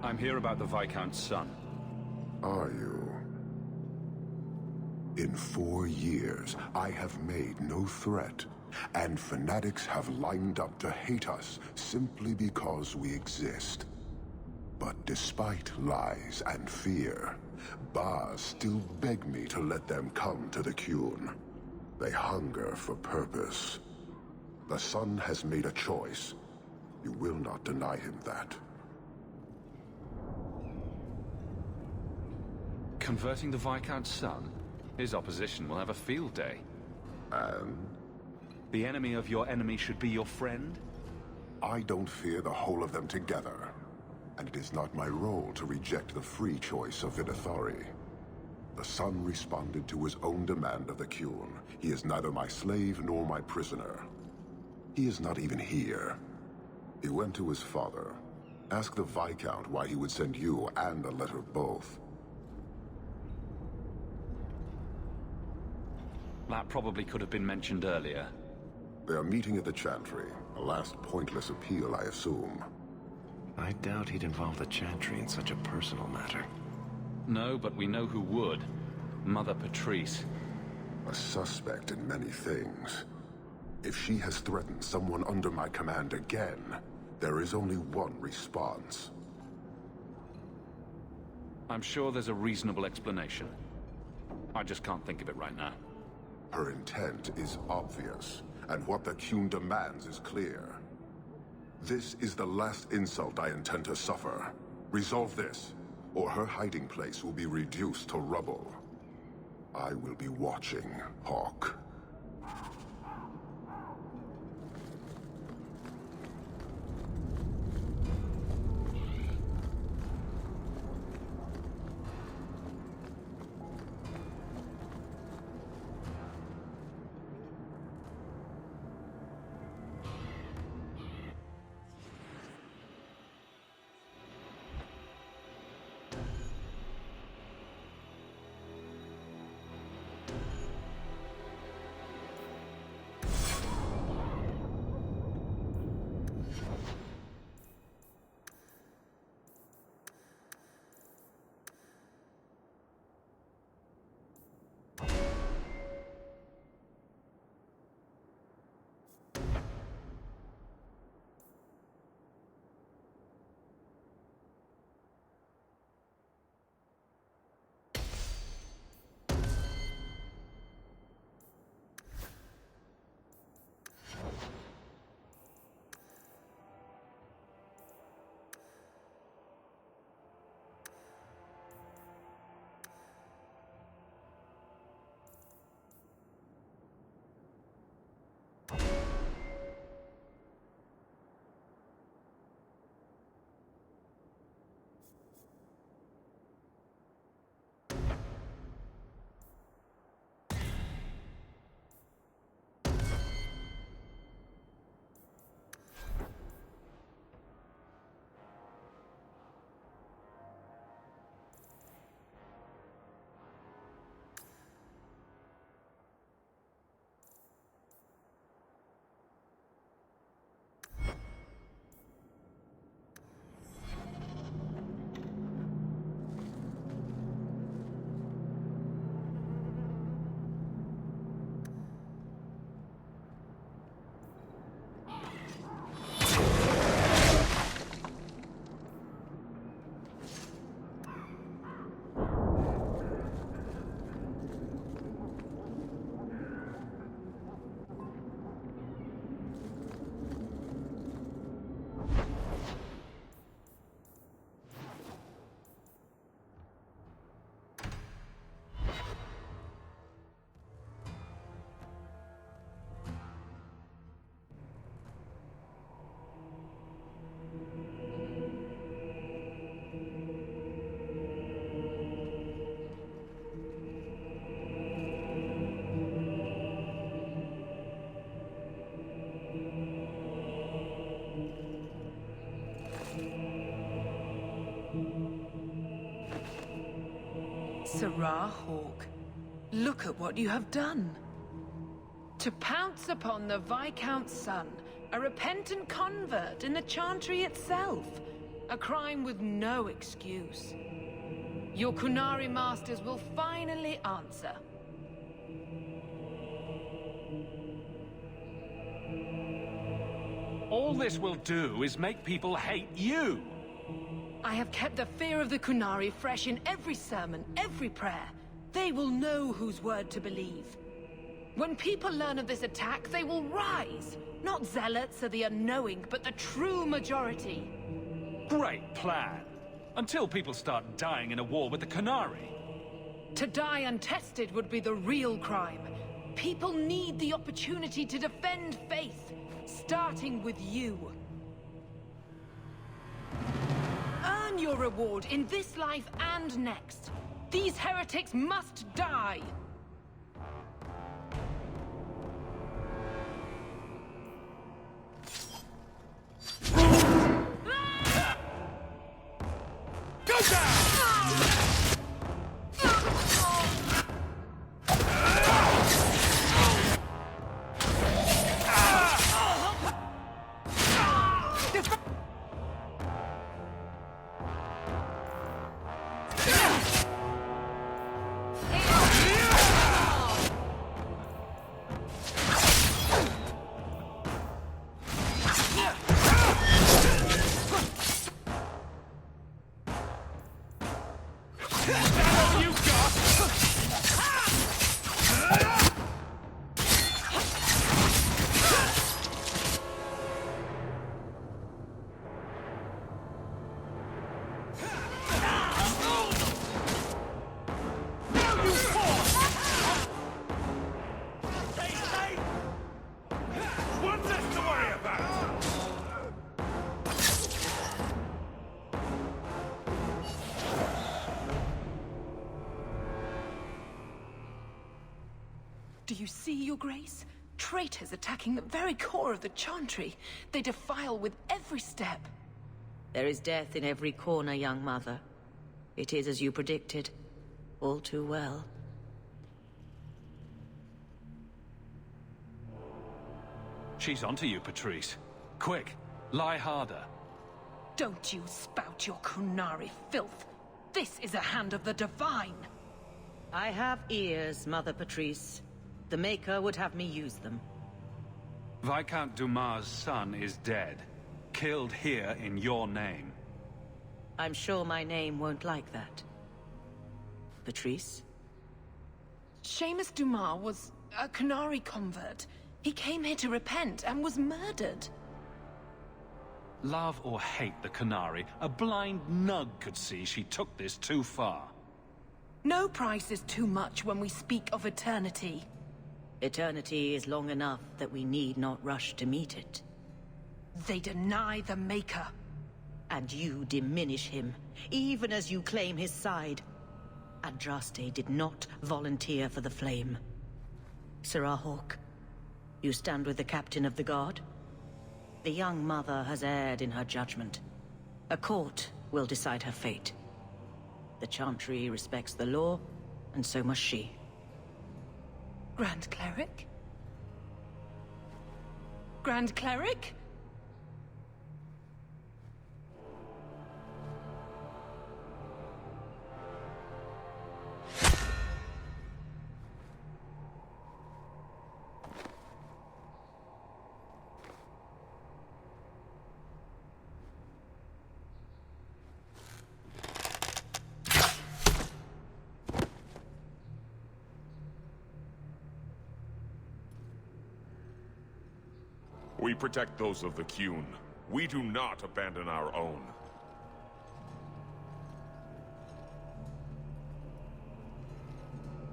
I'm here about the Viscount's son. Are you? In 4 years, I have made no threat, and fanatics have lined up to hate us simply because we exist. But despite lies and fear, Baz still beg me to let them come to the Qun. They hunger for purpose. The son has made a choice. You will not deny him that. Converting the Viscount's son? His opposition will have a field day. And? The enemy of your enemy should be your friend? I don't fear the whole of them together. And it is not my role to reject the free choice of Vinithari. The son responded to his own demand of the Qun. He is neither my slave nor my prisoner. He is not even here. He went to his father. Ask the Viscount why he would send you and a letter both. That probably could have been mentioned earlier. They are meeting at the Chantry. A last pointless appeal, I assume. I doubt he'd involve the Chantry in such a personal matter. No, but we know who would. Mother Patrice. A suspect in many things. If she has threatened someone under my command again, there is only one response. I'm sure there's a reasonable explanation. I just can't think of it right now. Her intent is obvious, and what the Qun demands is clear. This is the last insult I intend to suffer. Resolve this, or her hiding place will be reduced to rubble. I will be watching, Hawk. Sirrah Hawke, look at what you have done. To pounce upon the Viscount's son, a repentant convert in the Chantry itself. A crime with no excuse. Your Kunari masters will finally answer. All this will do is make people hate you. I have kept the fear of the Kunari fresh in every sermon, every prayer. They will know whose word to believe. When people learn of this attack, they will rise. Not zealots or the unknowing, but the true majority. Great plan. Until people start dying in a war with the Kunari. To die untested would be the real crime. People need the opportunity to defend faith, starting with you. Earn your reward in this life and next. These heretics must die. Go down! Do you see, Your Grace? Traitors attacking the very core of the Chantry. They defile with every step. There is death in every corner, young mother. It is as you predicted. All too well. She's onto you, Patrice. Quick, lie harder. Don't you spout your Kunari filth. This is a hand of the Divine. I have ears, Mother Patrice. The Maker would have me use them. Viscount Dumas' son is dead. Killed here in your name. I'm sure my name won't like that. Patrice? Seamus Dumas was a Kunari convert. He came here to repent and was murdered. Love or hate the Kunari, a blind nug could see she took this too far. No price is too much when we speak of eternity. Eternity is long enough that we need not rush to meet it. They deny the Maker. And you diminish him, even as you claim his side. Andraste did not volunteer for the flame. Sirrah Hawke, you stand with the captain of the guard? The young mother has erred in her judgment. A court will decide her fate. The Chantry respects the law, and so must she. Grand Cleric? Grand Cleric? We protect those of the Qun. We do not abandon our own.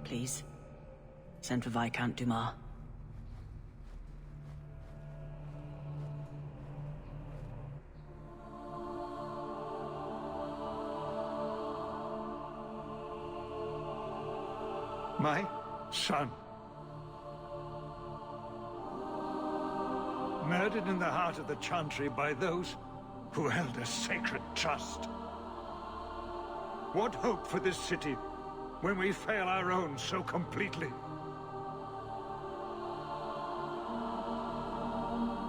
Please, send for Viscount Dumas. My son. Murdered in the heart of the Chantry by those who held a sacred trust. What hope for this city when we fail our own so completely?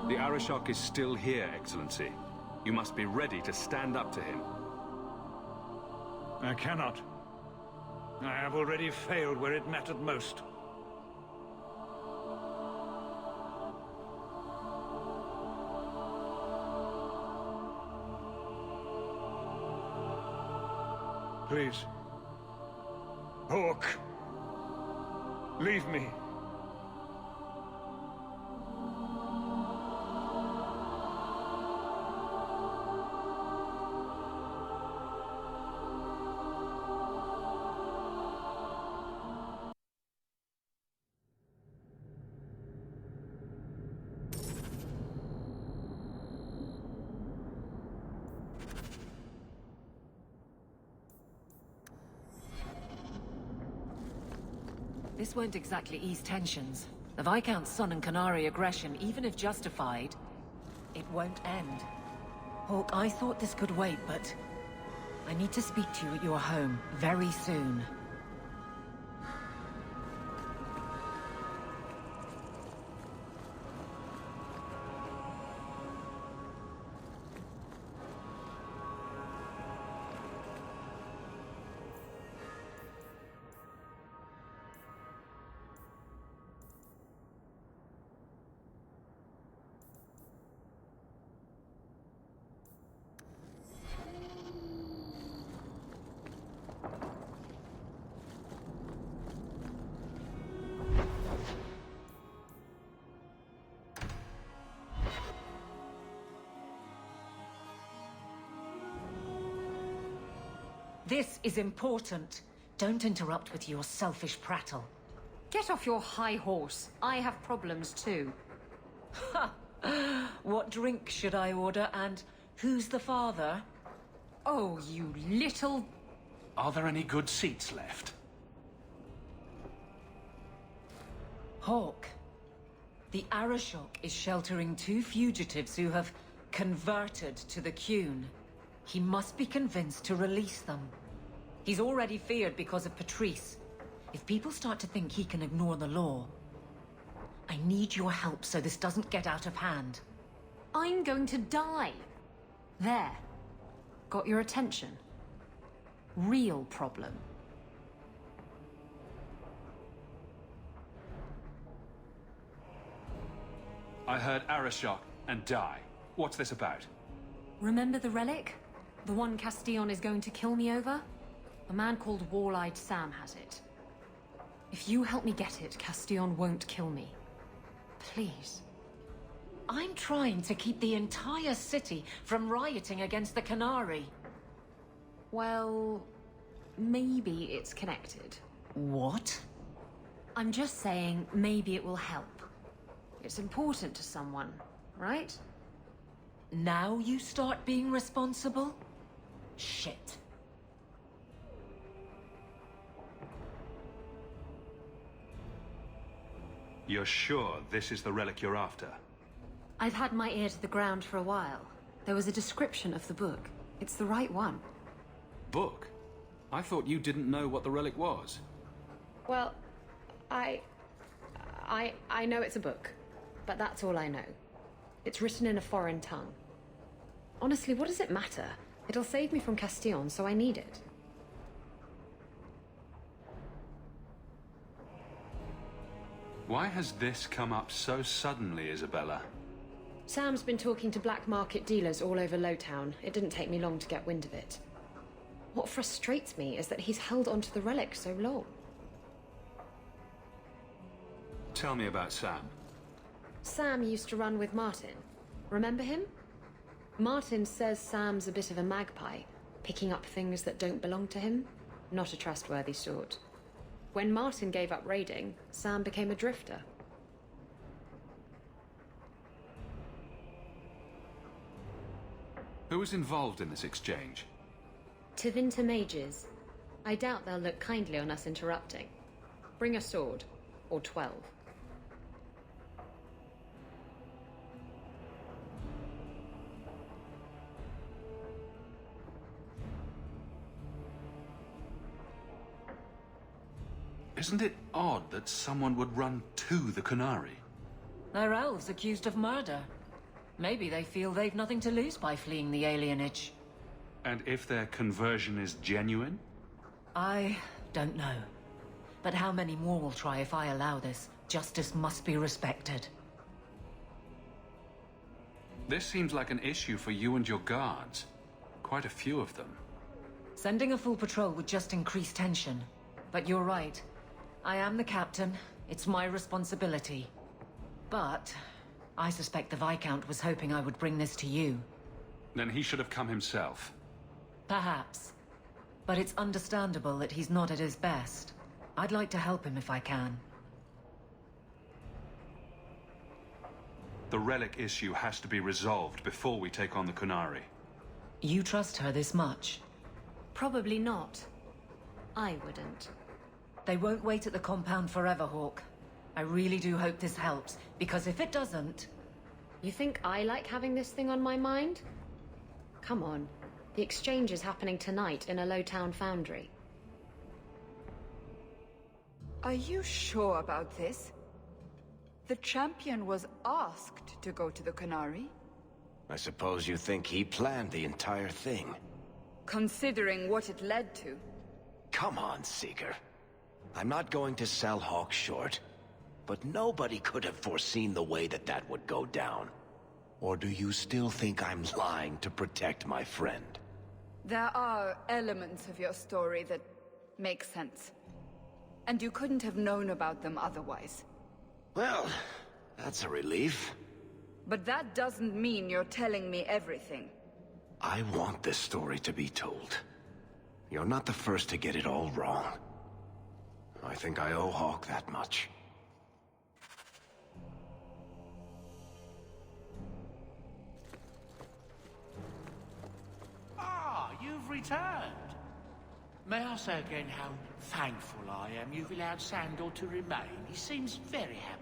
The Arashok is still here, Excellency. You must be ready to stand up to him. I cannot. I have already failed where it mattered most. Please. Hawk. Leave me. This won't exactly ease tensions. The Viscount's son and Canary aggression, even if justified, it won't end. Hawk, I thought this could wait, but I need to speak to you at your home very soon. This is important. Don't interrupt with your selfish prattle. Get off your high horse. I have problems too. Ha! What drink should I order, and who's the father? Oh, you little... Are there any good seats left? Hawk. The Arashok is sheltering 2 fugitives who have converted to the Qun. He must be convinced to release them. He's already feared because of Patrice. If people start to think he can ignore the law, I need your help so this doesn't get out of hand. I'm going to die. There. Got your attention? Real problem. I heard Arashok and die. What's this about? Remember the relic? The one Castillon is going to kill me over? A man called Wall-Eyed Sam has it. If you help me get it, Castillon won't kill me. Please. I'm trying to keep the entire city from rioting against the Canary. Well, maybe it's connected. What? I'm just saying, maybe it will help. It's important to someone, right? Now you start being responsible? Shit. You're sure this is the relic you're after? I've had my ear to the ground for a while. There was a description of the book. It's the right one. Book? I thought you didn't know what the relic was. Well, I know it's a book, but that's all I know. It's written in a foreign tongue. Honestly, what does it matter? It'll save me from Castillon, so I need it. Why has this come up so suddenly, Isabella? Sam's been talking to black market dealers all over Lowtown. It didn't take me long to get wind of it. What frustrates me is that he's held onto the relic so long. Tell me about Sam. Sam used to run with Martin. Remember him? Martin says Sam's a bit of a magpie, picking up things that don't belong to him. Not a trustworthy sort. When Martin gave up raiding, Sam became a drifter. Who was involved in this exchange? Tevinter mages. I doubt they'll look kindly on us interrupting. Bring a sword. Or 12. Isn't it odd that someone would run to the Qunari? They're elves accused of murder. Maybe they feel they've nothing to lose by fleeing the alienage. And if their conversion is genuine? I don't know. But how many more will try if I allow this? Justice must be respected. This seems like an issue for you and your guards. Quite a few of them. Sending a full patrol would just increase tension. But you're right. I am the captain. It's my responsibility. But I suspect the Viscount was hoping I would bring this to you. Then he should have come himself. Perhaps. But it's understandable that he's not at his best. I'd like to help him if I can. The relic issue has to be resolved before we take on the Qunari. You trust her this much? Probably not. I wouldn't. They won't wait at the compound forever, Hawk. I really do hope this helps, because if it doesn't... You think I like having this thing on my mind? Come on. The exchange is happening tonight in a low-town foundry. Are you sure about this? The champion was asked to go to the Qunari. I suppose you think he planned the entire thing. Considering what it led to. Come on, Seeker. I'm not going to sell Hawk short, but nobody could have foreseen the way that that would go down. Or do you still think I'm lying to protect my friend? There are elements of your story that make sense. And you couldn't have known about them otherwise. Well, that's a relief. But that doesn't mean you're telling me everything. I want this story to be told. You're not the first to get it all wrong. I think I owe Hawk that much. Ah, you've returned. May I say again how thankful I am you've allowed Sandor to remain? He seems very happy.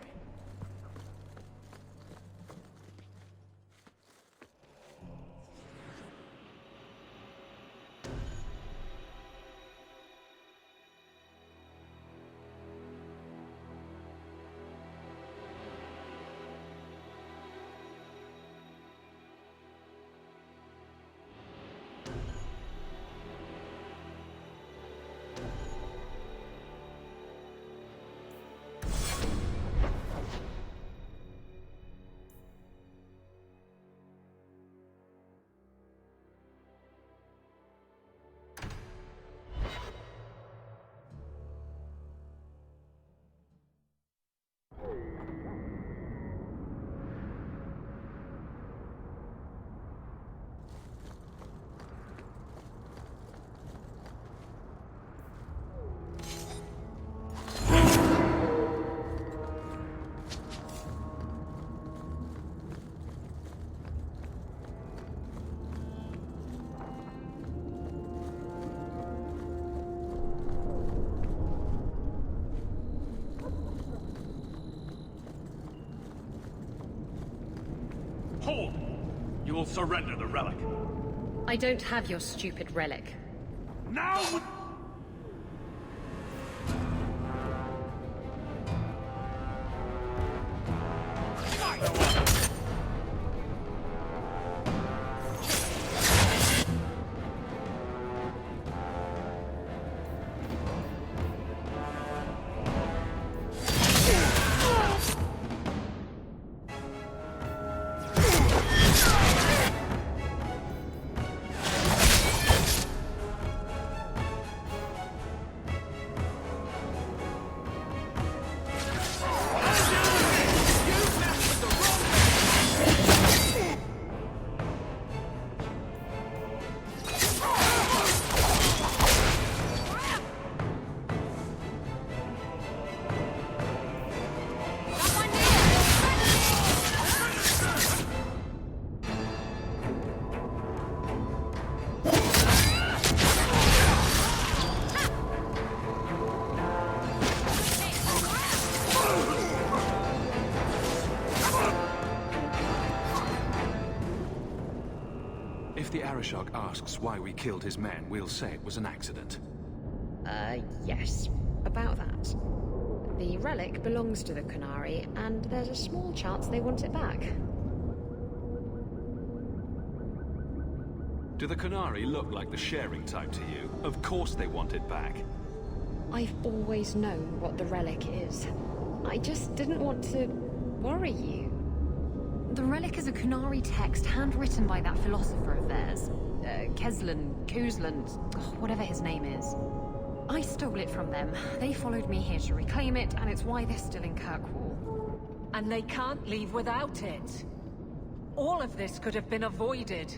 Hold! You will surrender the relic. I don't have your stupid relic. Now! If the Arishok asks why we killed his men, we'll say it was an accident. Yes. about that. The relic belongs to the Qunari, and there's a small chance they want it back. Do the Qunari look like the sharing type to you? Of course they want it back. I've always known what the relic is. I just didn't want to worry you. The relic is a Qunari text handwritten by that philosopher of theirs. Kuzlan, whatever his name is. I stole it from them. They followed me here to reclaim it, and it's why they're still in Kirkwall. And they can't leave without it. All of this could have been avoided.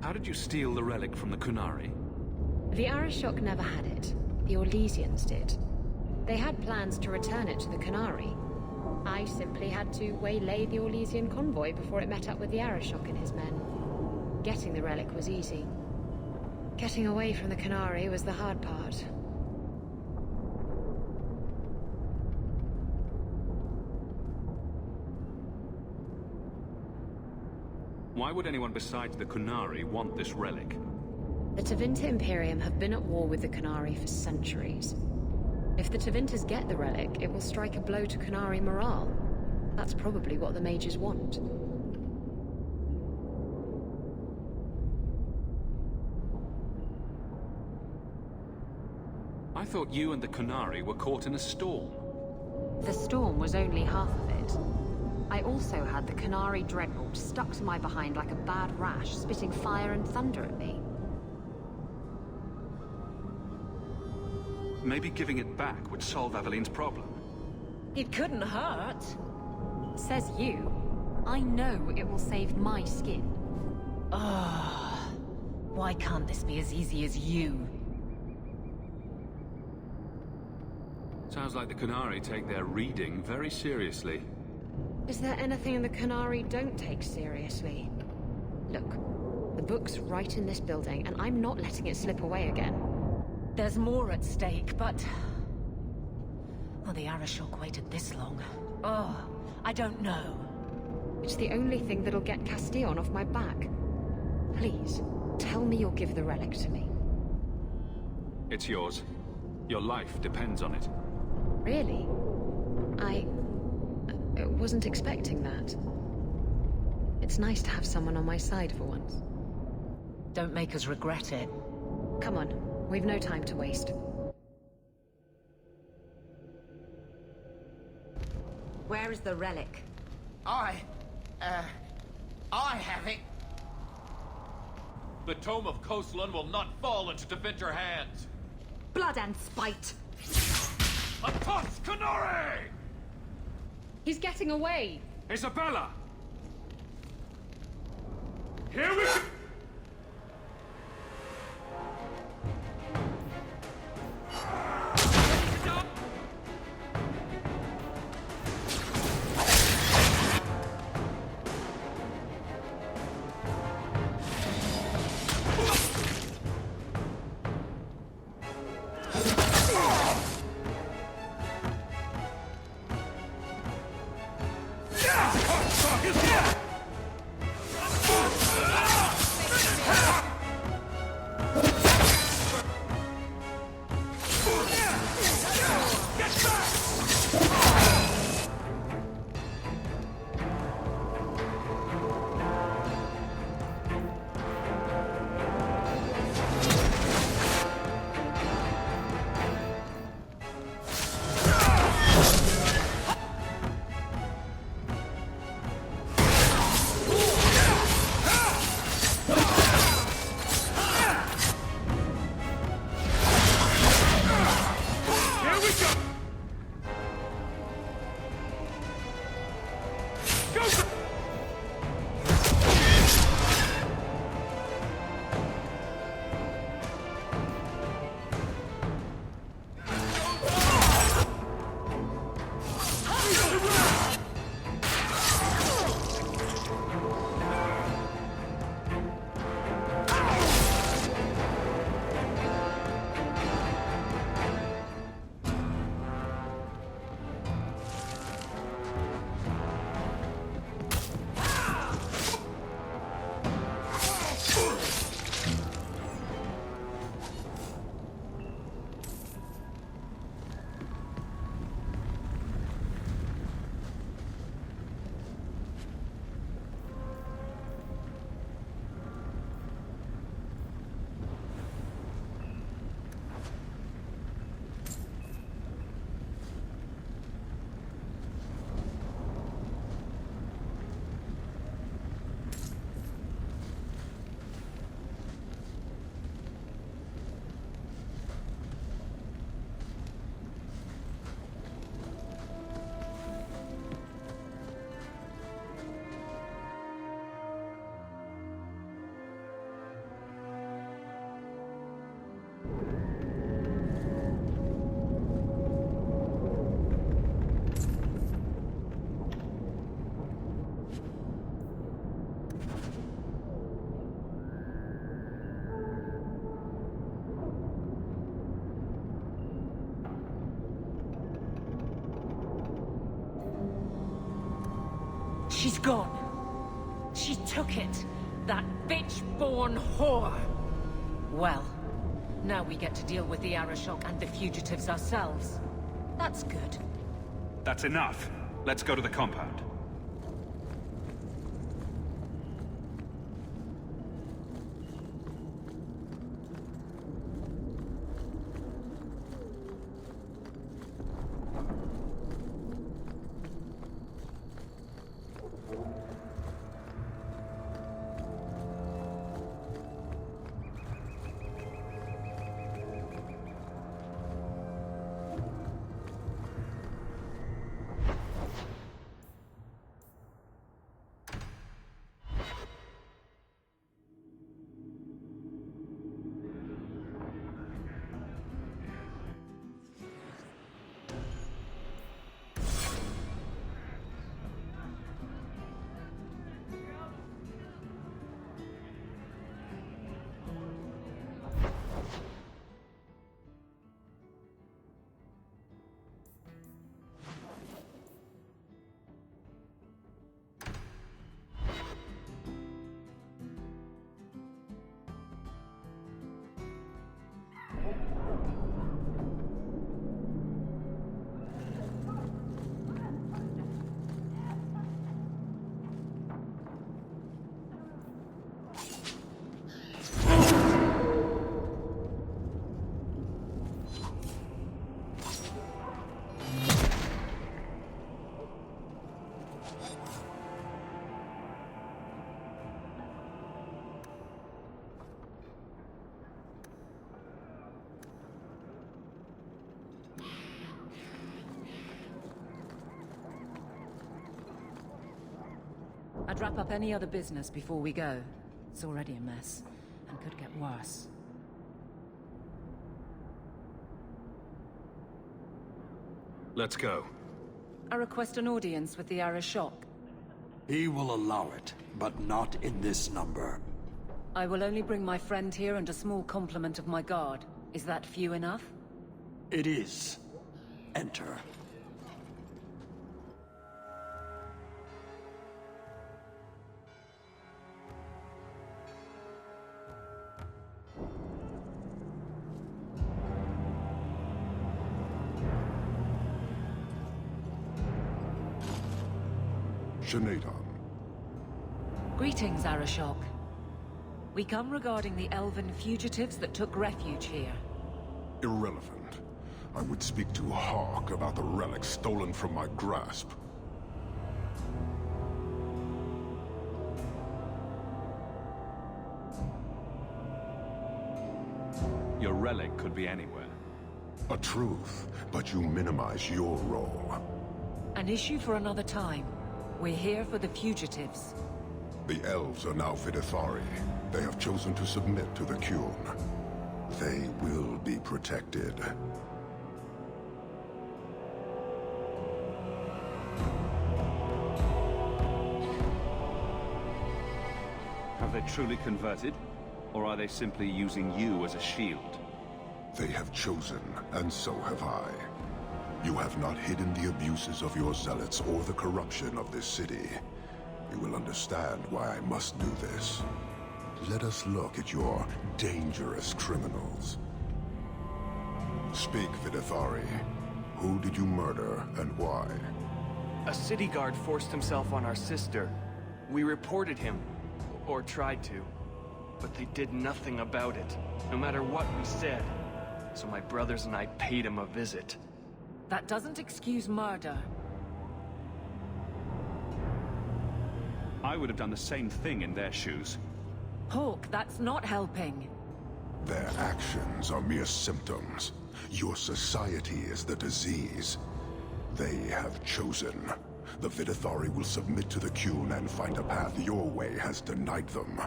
How did you steal the relic from the Qunari? The Arishok never had it. The Orlesians did. They had plans to return it to the Qunari. I simply had to waylay the Orlesian convoy before it met up with the Arishok and his men. Getting the relic was easy. Getting away from the Qunari was the hard part. Why would anyone besides the Qunari want this relic? The Tevinter Imperium have been at war with the Qunari for centuries. If the Tevinters get the relic, it will strike a blow to Qunari morale. That's probably what the mages want. I thought you and the Qunari were caught in a storm. The storm was only half of it. I also had the Qunari dreadnought stuck to my behind like a bad rash, spitting fire and thunder at me. Maybe giving it back would solve Aveline's problem. It couldn't hurt. Says you. I know it will save my skin. Ah, why can't this be as easy as you? Sounds like the Qunari take their reading very seriously. Is there anything the Qunari don't take seriously? Look, the book's right in this building, and I'm not letting it slip away again. There's more at stake, but... well, the Arishok waited this long. Oh, I don't know. It's the only thing that'll get Castillon off my back. Please, tell me you'll give the relic to me. It's yours. Your life depends on it. Really? I wasn't expecting that. It's nice to have someone on my side for once. Don't make us regret it. Come on, we've no time to waste. Where is the relic? I have it. The Tome of Koslan will not fall into Tevinter hands. Blood and spite! A toss, Qunari! He's getting away! Isabella! Here we go! gone. She took it. That bitch-born whore. Well, now we get to deal with the Arashok and the fugitives ourselves. That's good. That's enough. Let's go to the compound. I'd wrap up any other business before we go. It's already a mess, and could get worse. Let's go. I request an audience with the Arashok. He will allow it, but not in this number. I will only bring my friend here and a small complement of my guard. Is that few enough? It is. Enter. Greetings, Arashok. We come regarding the elven fugitives that took refuge here. Irrelevant. I would speak to Hawk about the relic stolen from my grasp. Your relic could be anywhere. A truth, but you minimize your role. An issue for another time. We're here for the fugitives. The elves are now Vidithari. They have chosen to submit to the Qun. They will be protected. Have they truly converted? Or are they simply using you as a shield? They have chosen, and so have I. You have not hidden the abuses of your zealots or the corruption of this city. You will understand why I must do this. Let us look at your dangerous criminals. Speak, Vidithari. Who did you murder, and why? A city guard forced himself on our sister. We reported him, or tried to, but they did nothing about it, no matter what we said. So my brothers and I paid him a visit. That doesn't excuse murder. I would have done the same thing in their shoes. Hawk, that's not helping. Their actions are mere symptoms. Your society is the disease. They have chosen. The Vidithari will submit to the Qun and find a path your way has denied them.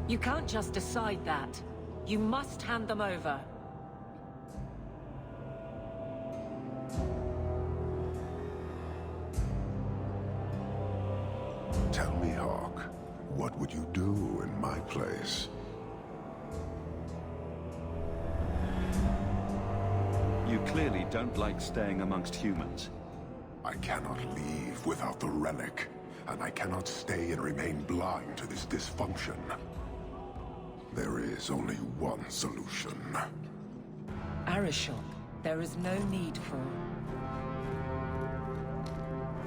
You can't just decide that. You must hand them over. Tell me, Hawk, what would you do in my place? You clearly don't like staying amongst humans. I cannot leave without the relic. and I cannot stay and remain blind to this dysfunction. There is only one solution. Arishok, there is no need for...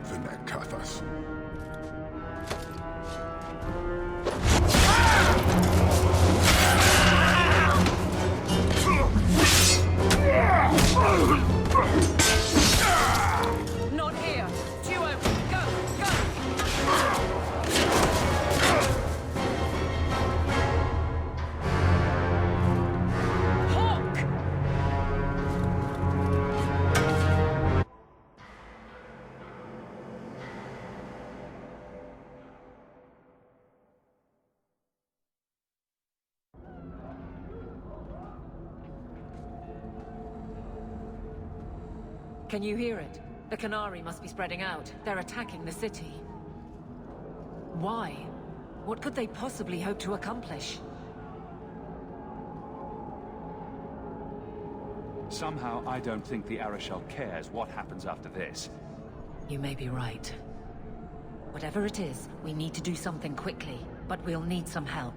Vinakathas. Not here! Two open! Go! Go! Hawk! Can you hear it? The Canary must be spreading out. They're attacking the city. Why? What could they possibly hope to accomplish? Somehow, I don't think the Arishal cares what happens after this. You may be right. Whatever it is, we need to do something quickly, but we'll need some help.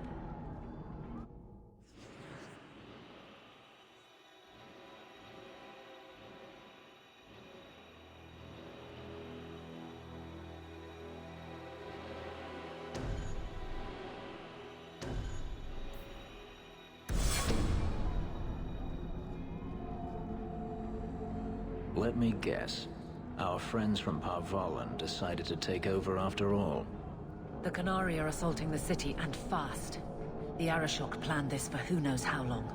Let me guess. Our friends from Parvalan decided to take over after all. The Canary are assaulting the city, and fast. The Arishok planned this for who knows how long.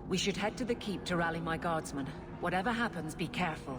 We should head to the keep to rally my guardsmen. Whatever happens, be careful.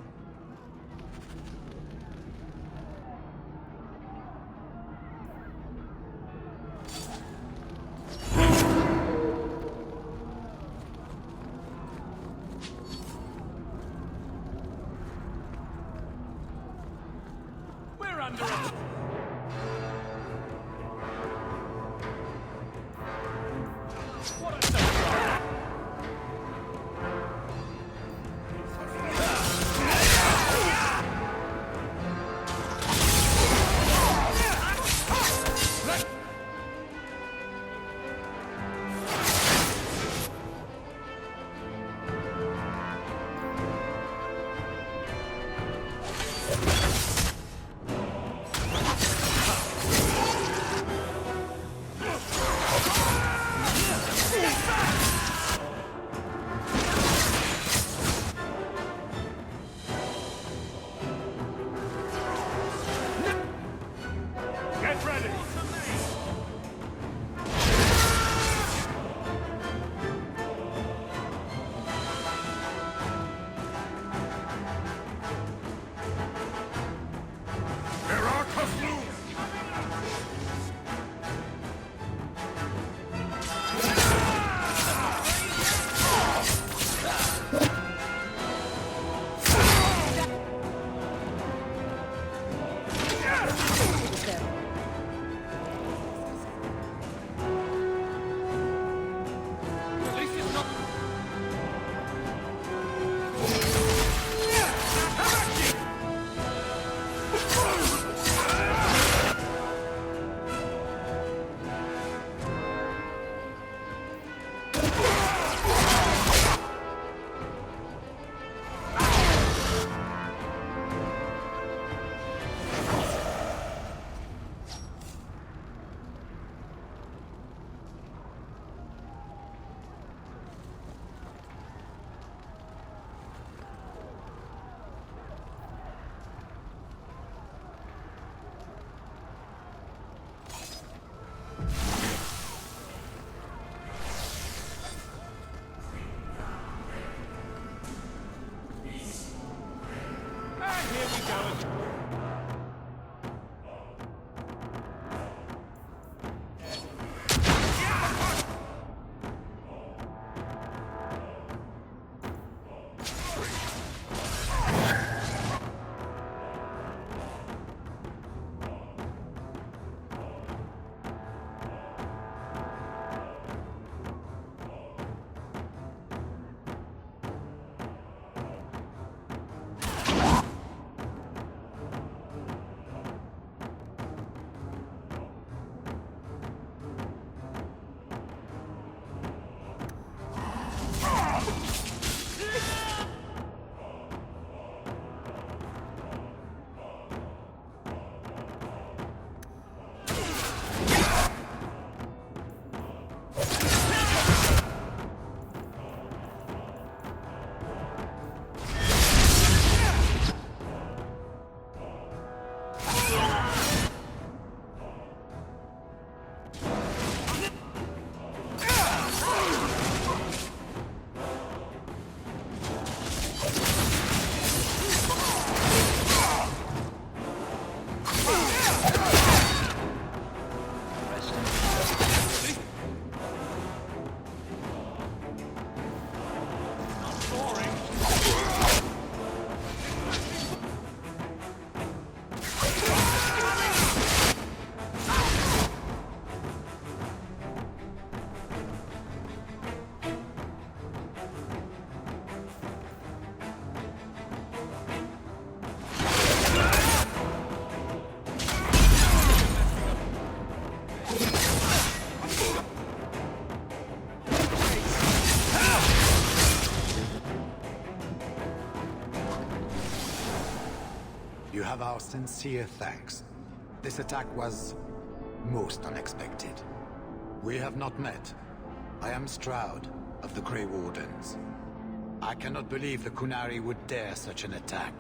have our sincere thanks. This attack was most unexpected. We have not met. I am Stroud of the Grey Wardens. I cannot believe the Kunari would dare such an attack.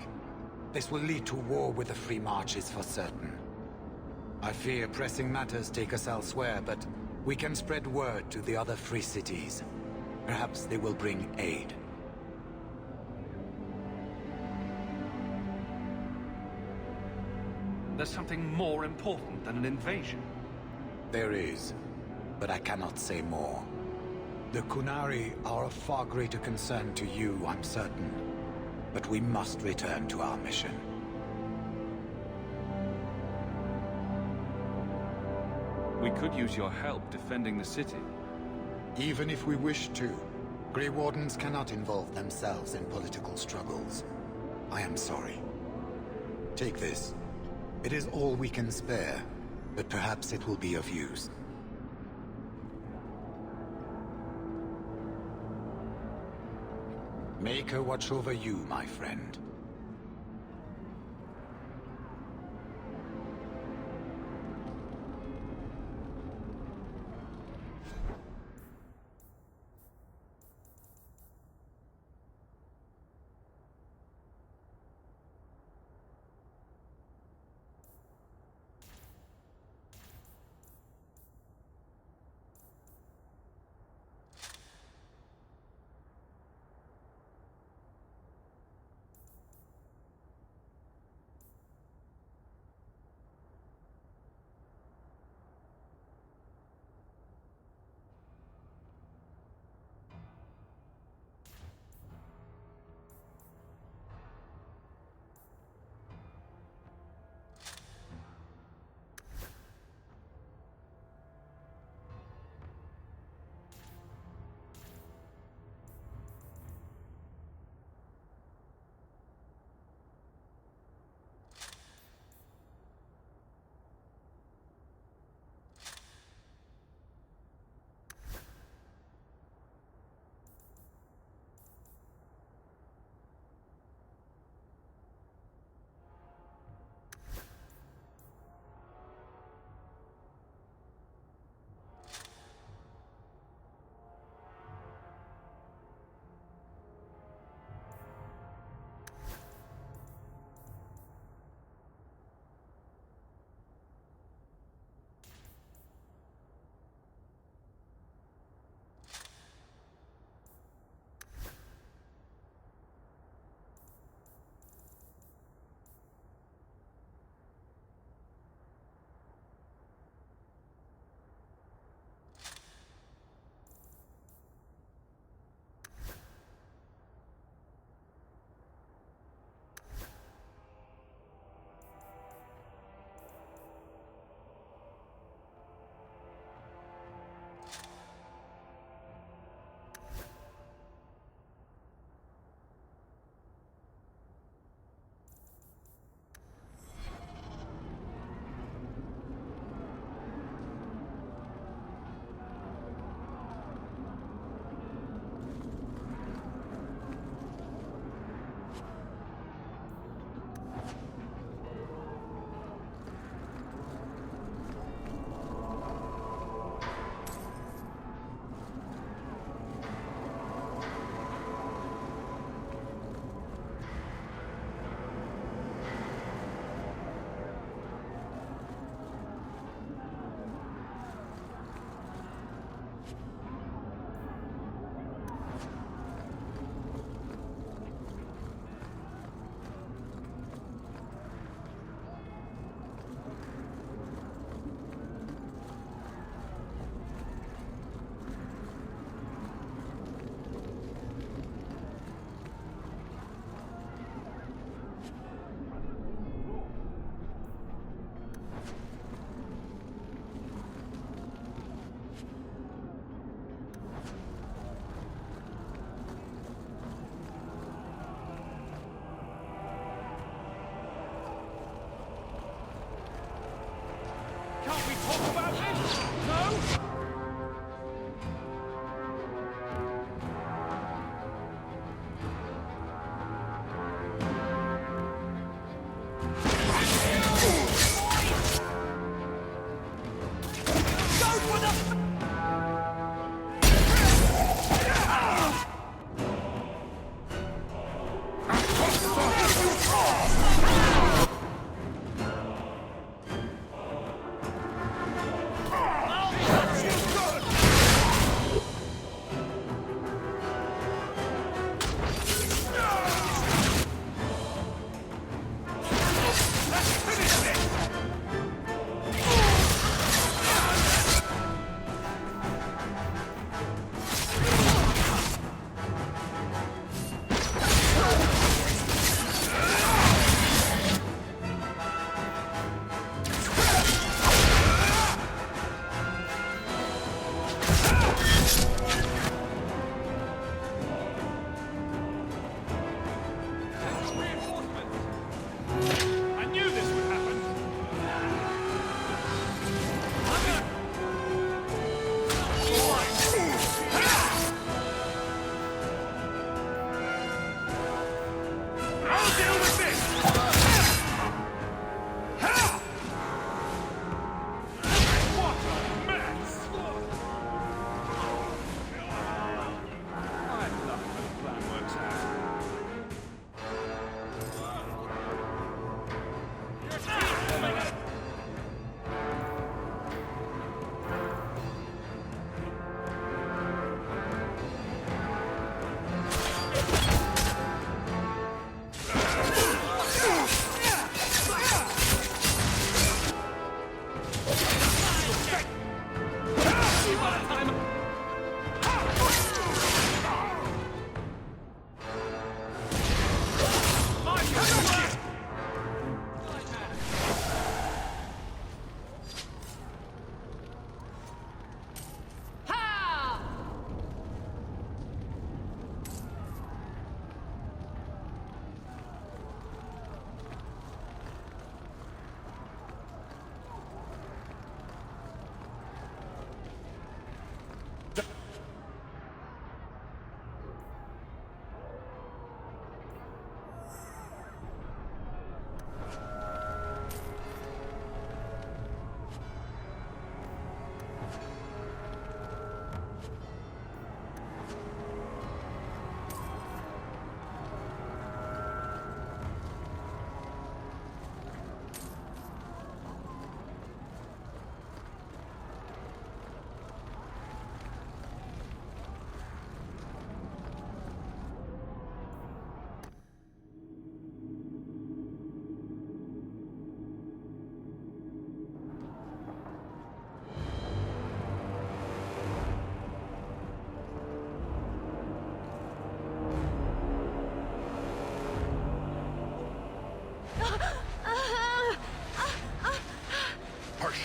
This will lead to war with the Free Marches for certain. I fear pressing matters take us elsewhere, but we can spread word to the other free cities. Perhaps they will bring aid. There's something more important than an invasion. There is, but I cannot say more. The Kunari are of far greater concern to you, I'm certain. But we must return to our mission. We could use your help defending the city. Even if we wish to, Grey Wardens cannot involve themselves in political struggles. I am sorry. Take this. It is all we can spare, but perhaps it will be of use. Make her watch over you, my friend.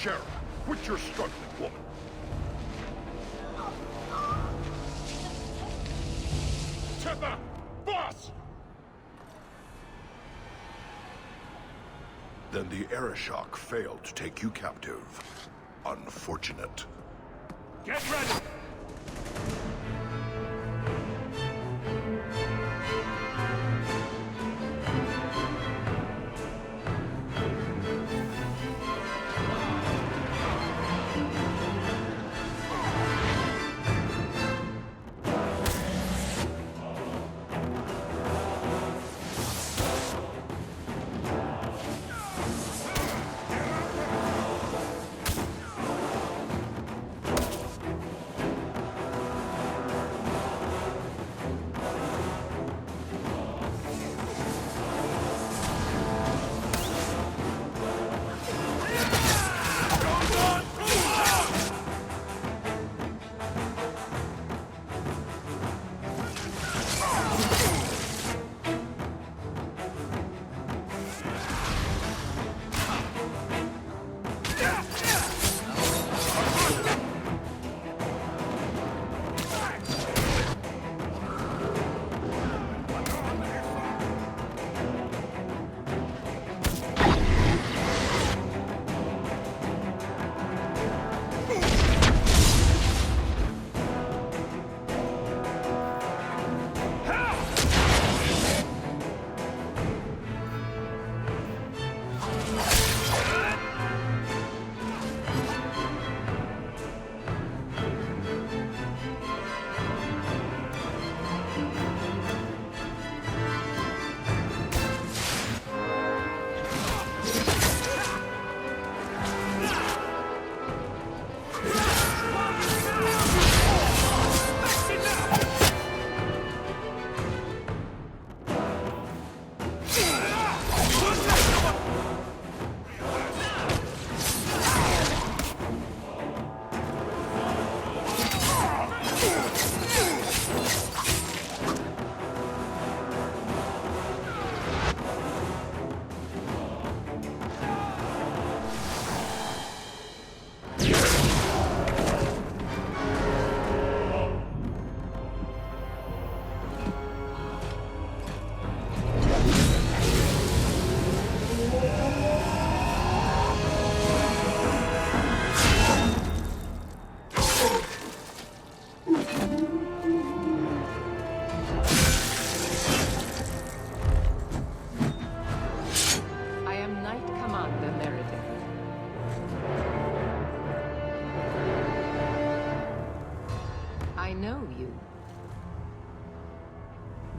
Sheriff, quit your struggling, woman. Tether! Boss! Then the Arishok failed to take you captive. Unfortunate. Get ready!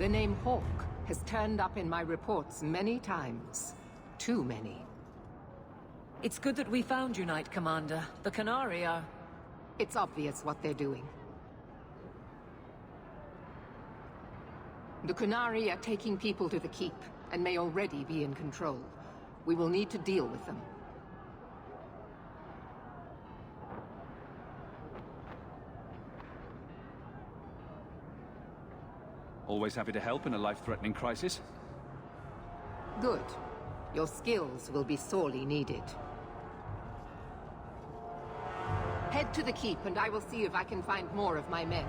The name Hawk has turned up in my reports many times. Too many. It's good that we found you, Knight Commander. The Qunari are... It's obvious what they're doing. The Qunari are taking people to the Keep, and may already be in control. We will need to deal with them. Always happy to help in a life-threatening crisis. Good. Your skills will be sorely needed. Head to the Keep, and I will see if I can find more of my men.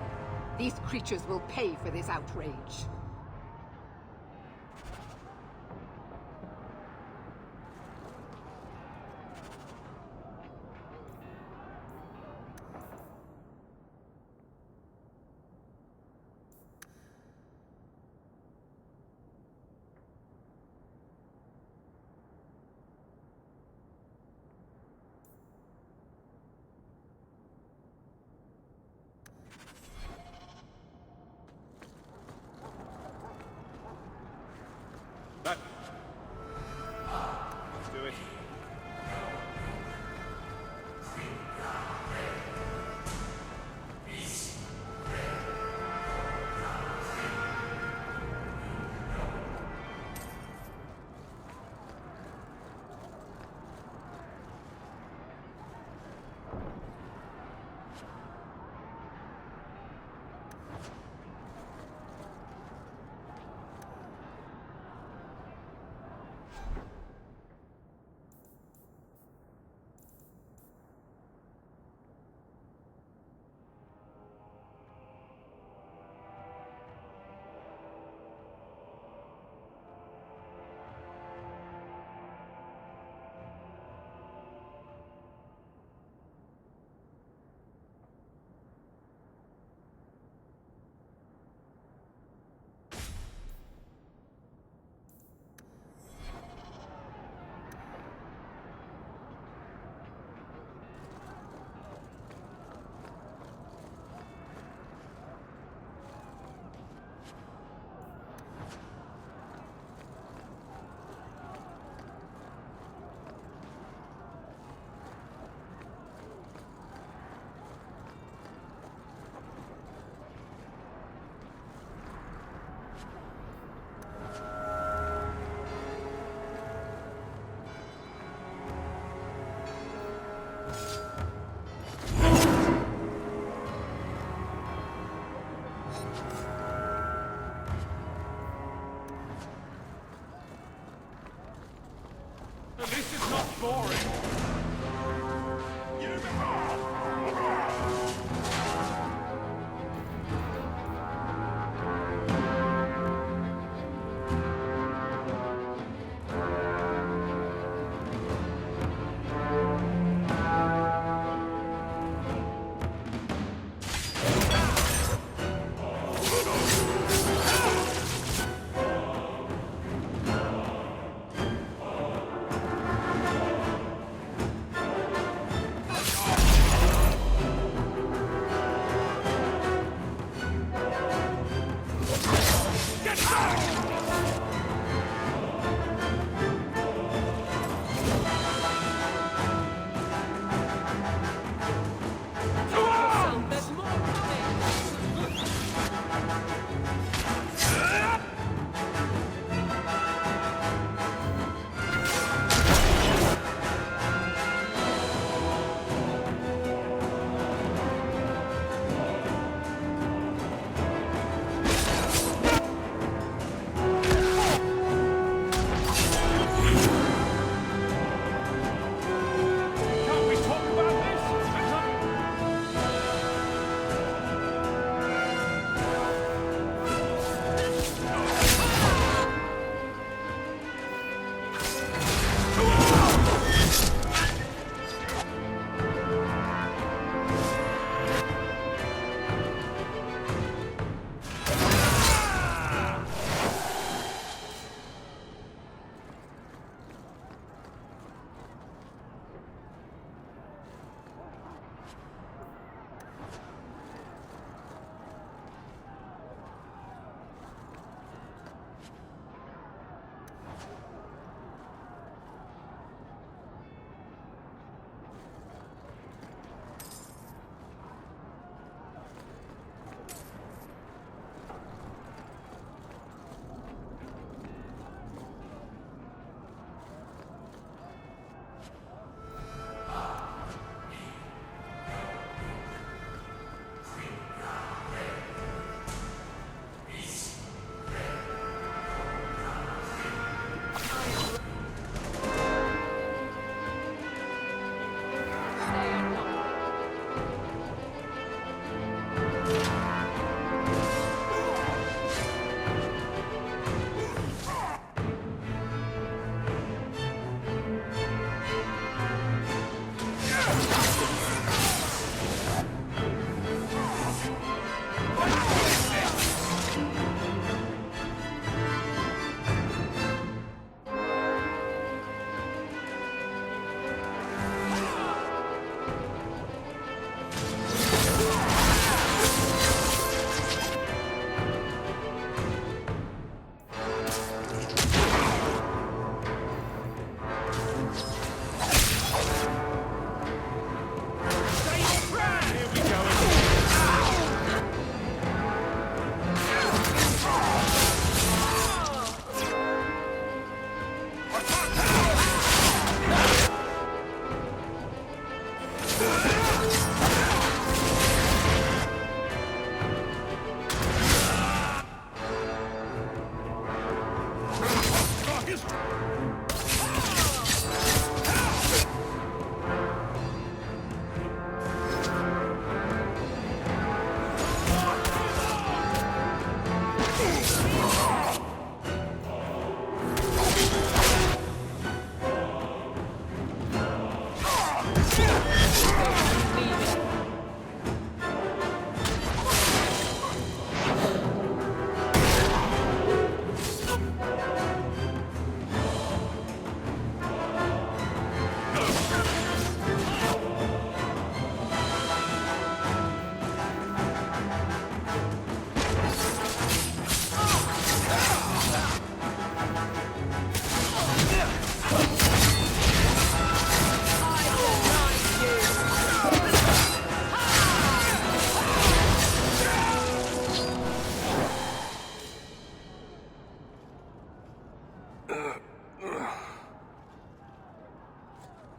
These creatures will pay for this outrage. boring.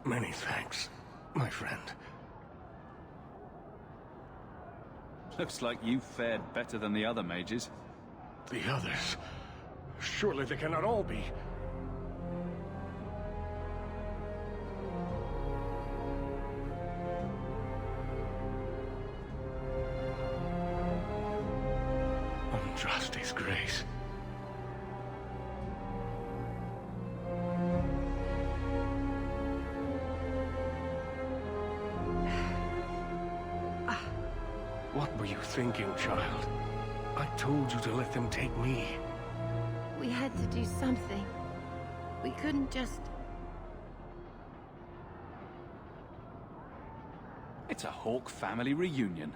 Many thanks, my friend. Looks like you fared better than the other mages. The others? Surely they cannot all be. Andraste's grace. What were you thinking, child? I told you to let them take me. We had to do something. We couldn't just... It's a Hawk family reunion.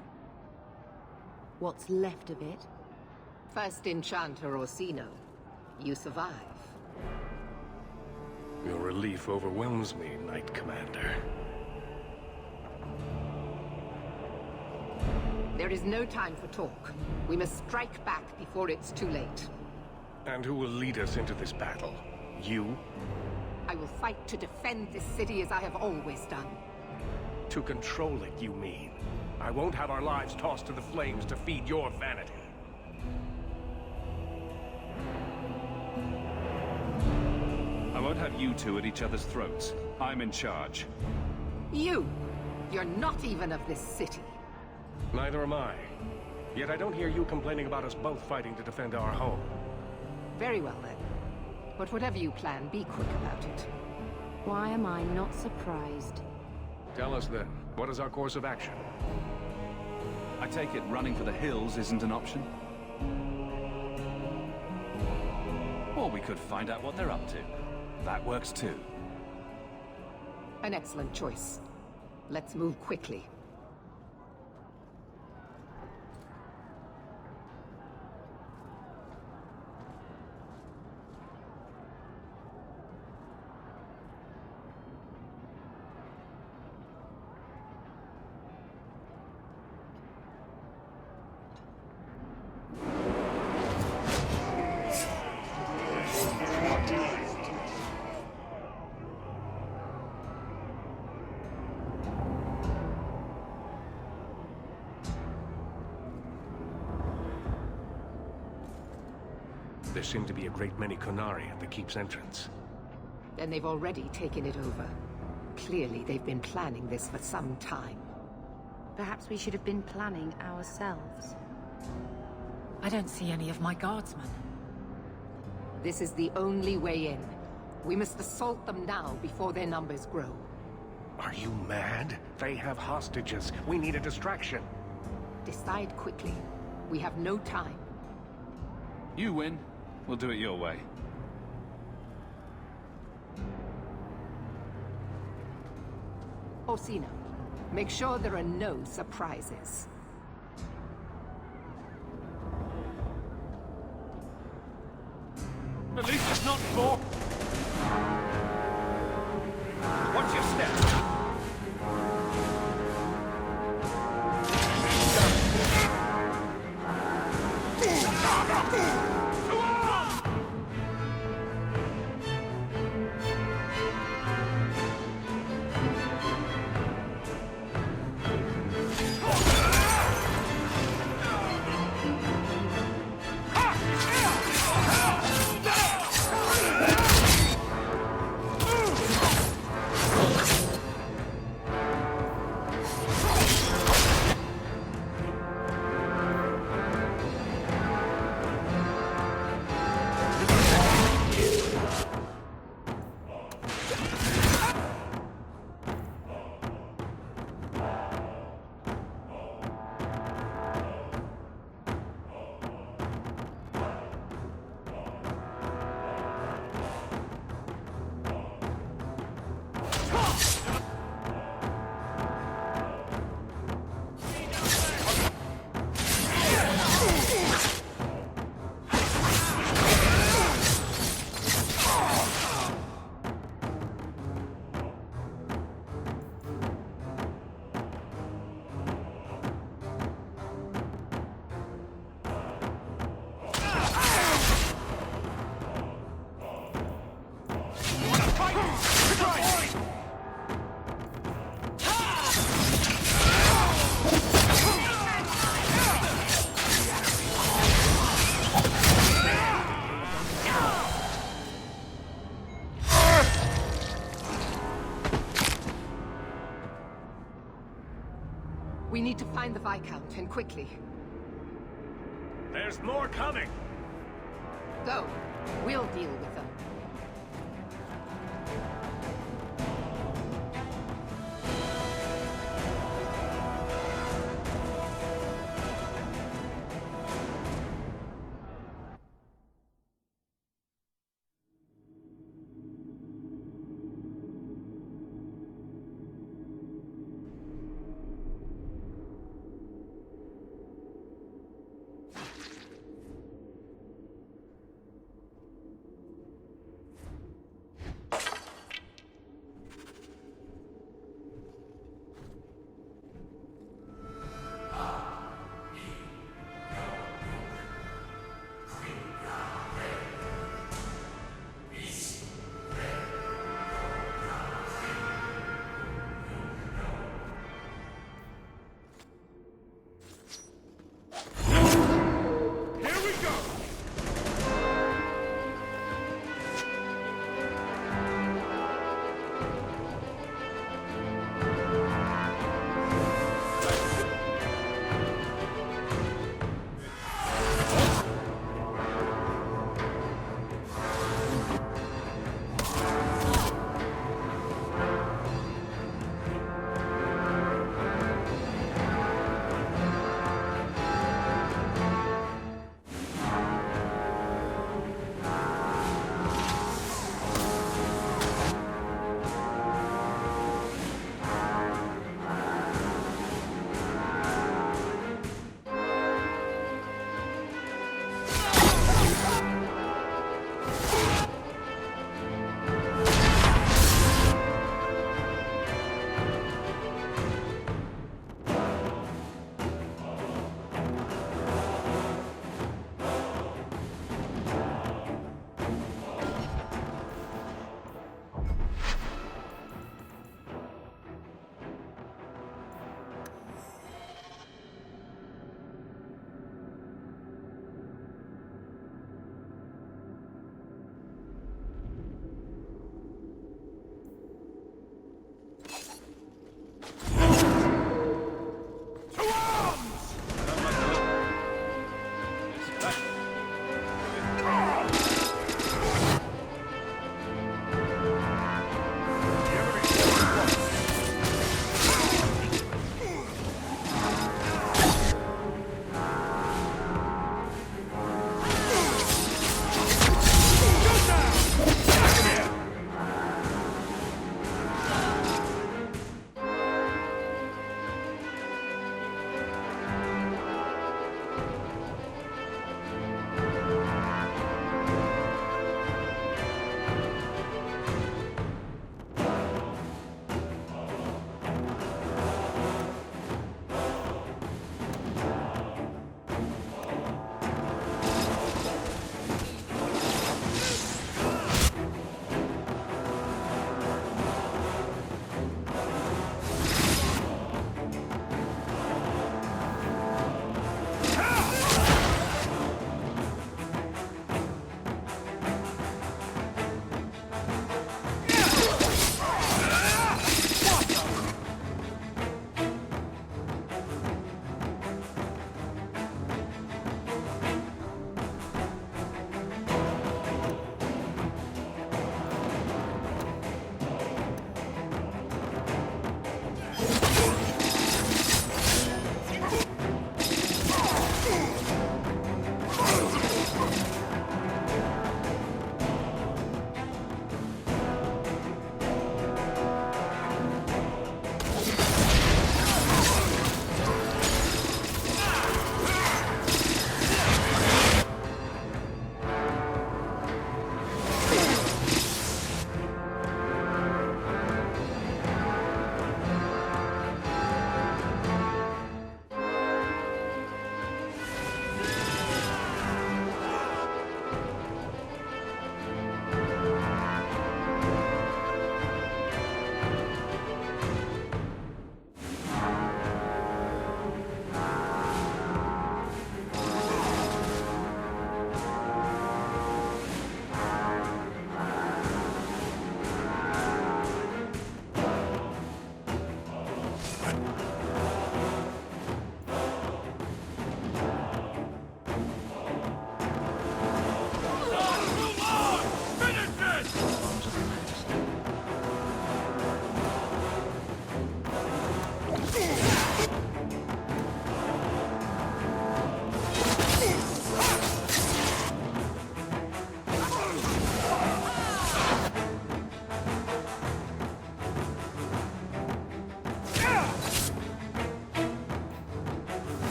What's left of it? First Enchanter Orsino. You survive. Your relief overwhelms me, Knight Commander. There is no time for talk. We must strike back before it's too late. And who will lead us into this battle? You? I will fight to defend this city as I have always done. To control it, you mean? I won't have our lives tossed to the flames to feed your vanity. I won't have you two at each other's throats. I'm in charge. You're not even of this city. Neither am I. Yet I don't hear you complaining about us both fighting to defend our home. Very well then. But whatever you plan, be quick about it. Why am I not surprised? Tell us then, what is our course of action? I take it running for the hills isn't an option? Or we could find out what they're up to. That works too. An excellent choice. Let's move quickly. There seem to be a great many Qunari at the keep's entrance. Then they've already taken it over. Clearly, they've been planning this for some time. Perhaps we should have been planning ourselves. I don't see any of my guardsmen. This is the only way in. We must assault them now before their numbers grow. Are you mad? They have hostages. We need a distraction. Decide quickly. We have no time. You win. We'll do it your way. Orsino, make sure there are no surprises. At least it's not for... Watch your step. We need to find the Viscount, and quickly. There's more coming! Go. We'll deal with them.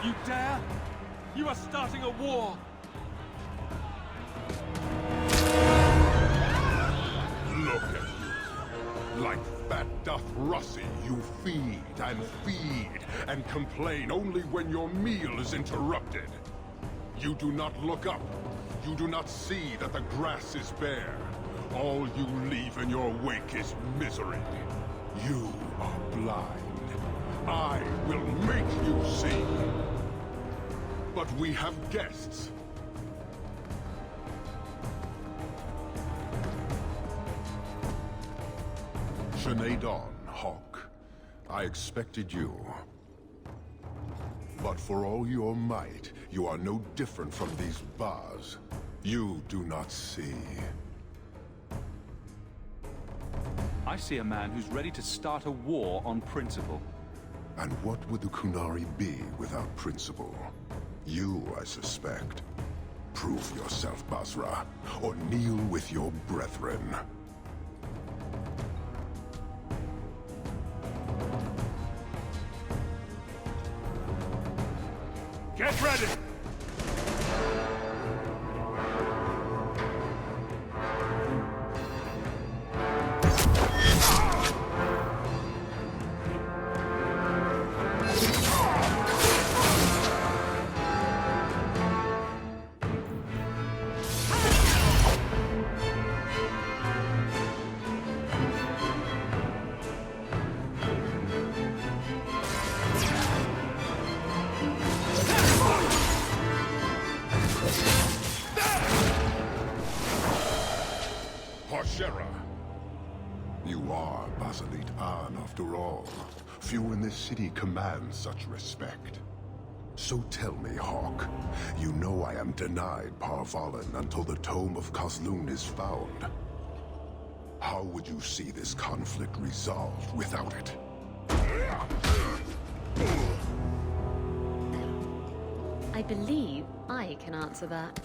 You dare? You are starting a war! Look at you. Like fat doth Rossi, you feed and complain only when your meal is interrupted. You do not look up. You do not see that the grass is bare. All you leave in your wake is misery. You are blind. I will make you see. But we have guests. Sinead Dawn, Hawk. I expected you. But for all your might, you are no different from these bars. You do not see. I see a man who's ready to start a war on principle. And what would the Kunari be without principle? You, I suspect. Prove yourself, Basra, or kneel with your brethren. Get ready! You are Basalit An, after all. Few in this city command such respect. So tell me, Hawk, you know I am denied Parvalan until the Tome of Kozlun is found. How would you see this conflict resolved without it? I believe I can answer that.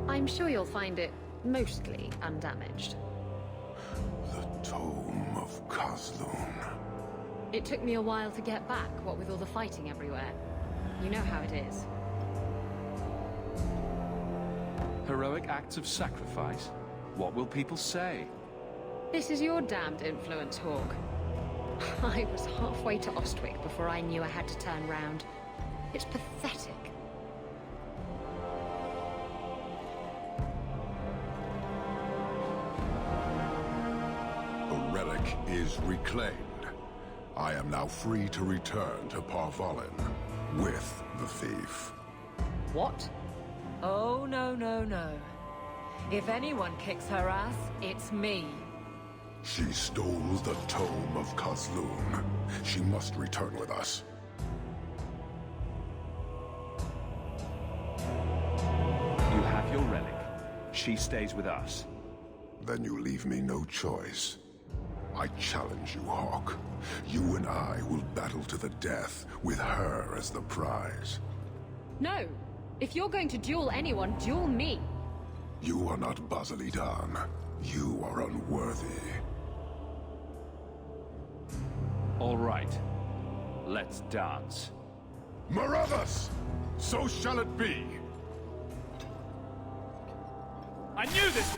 I'm sure you'll find it mostly undamaged. The Tome of Kozlun. It took me a while to get back, what with all the fighting everywhere. You know how it is. Heroic acts of sacrifice? What will people say? This is your damned influence, Hawk. I was halfway to Ostwick before I knew I had to turn round. It's pathetic. The relic is reclaimed. I am now free to return to Parvalan with the thief. What? Oh, no, no, no. If anyone kicks her ass, it's me. She stole the Tome of Kozlun. She must return with us. You have your relic. She stays with us. Then you leave me no choice. I challenge you, Hawk. You and I will battle to the death, with her as the prize. No! If you're going to duel anyone, duel me! You are not Basilidan. You are unworthy. All right. Let's dance. Marathas! So shall it be! I knew this!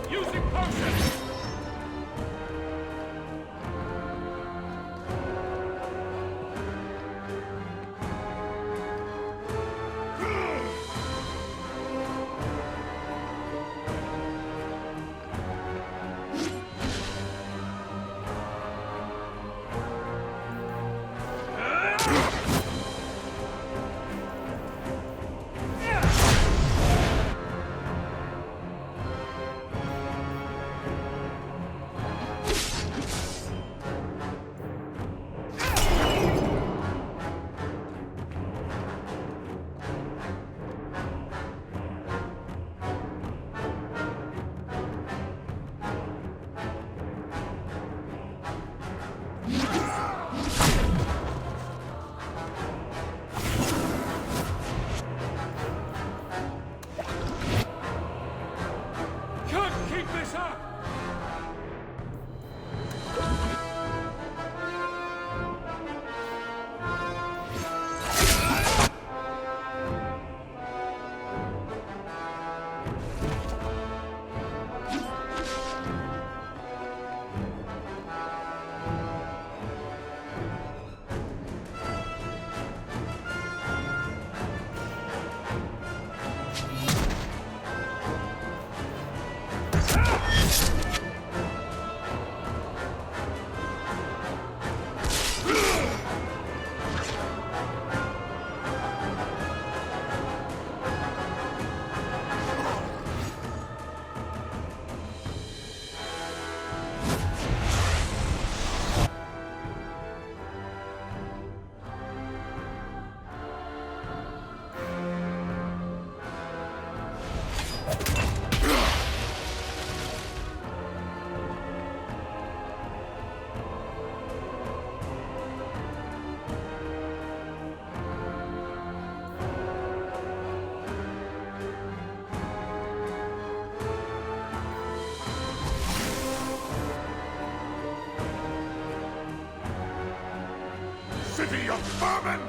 Using potion! City of Vermin!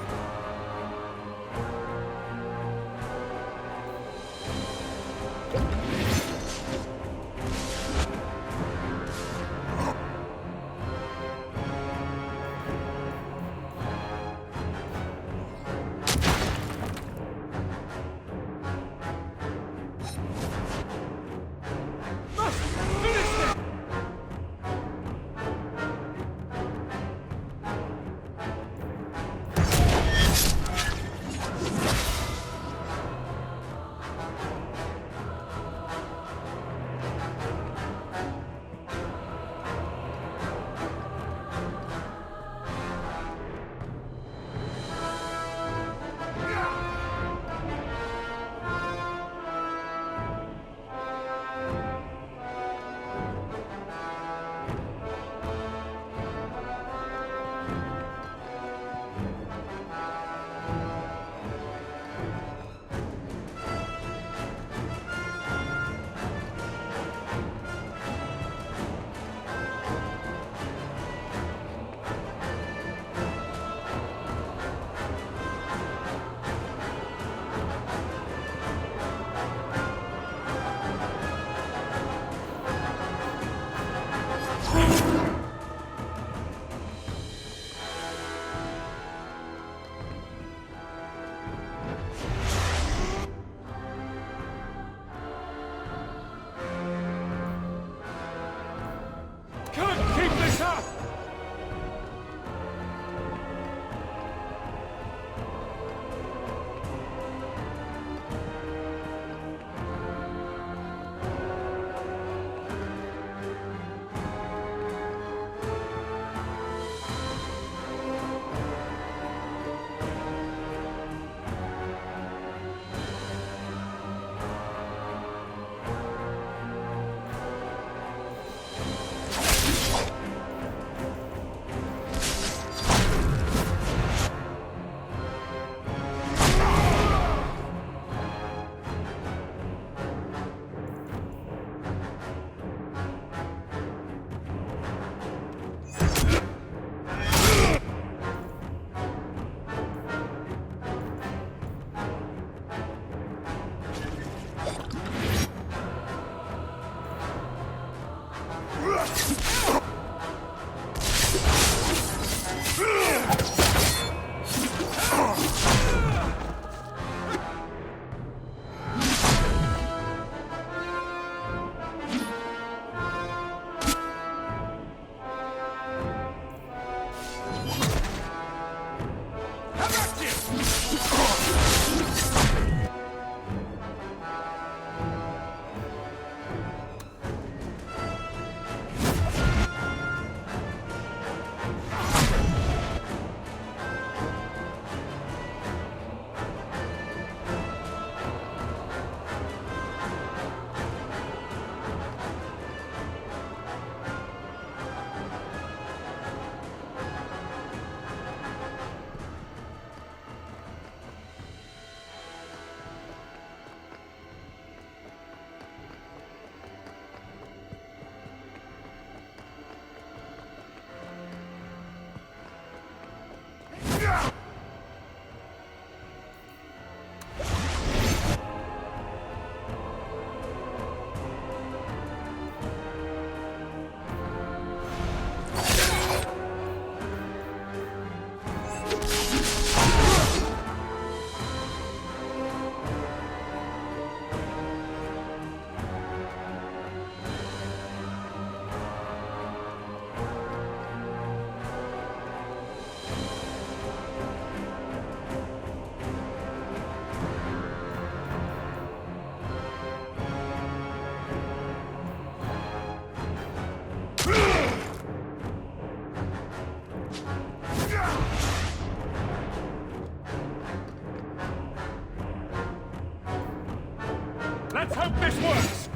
Let's hope this works!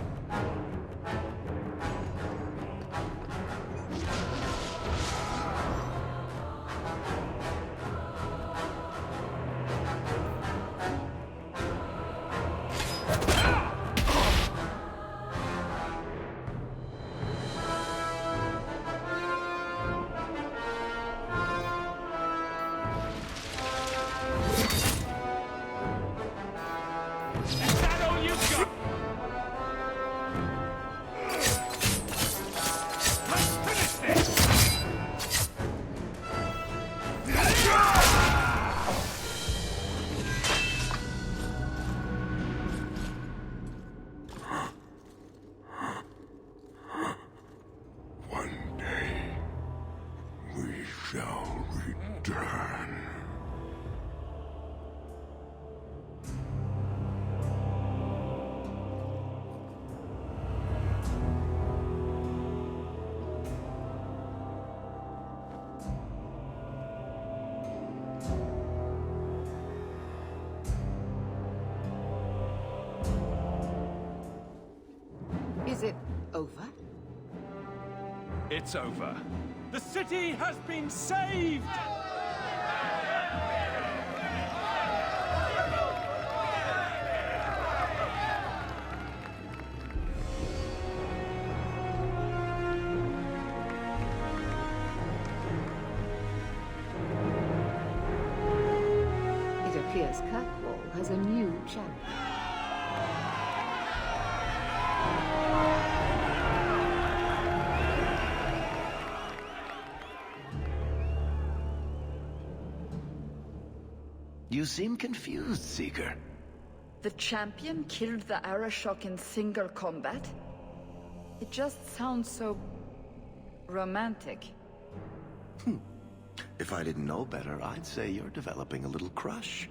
Is it over? It's over. The city has been saved! It appears Kirkwall has a new champion. You seem confused, Seeker. The champion killed the Arashok in single combat? It just sounds so... romantic. If I didn't know better, I'd say you're developing a little crush.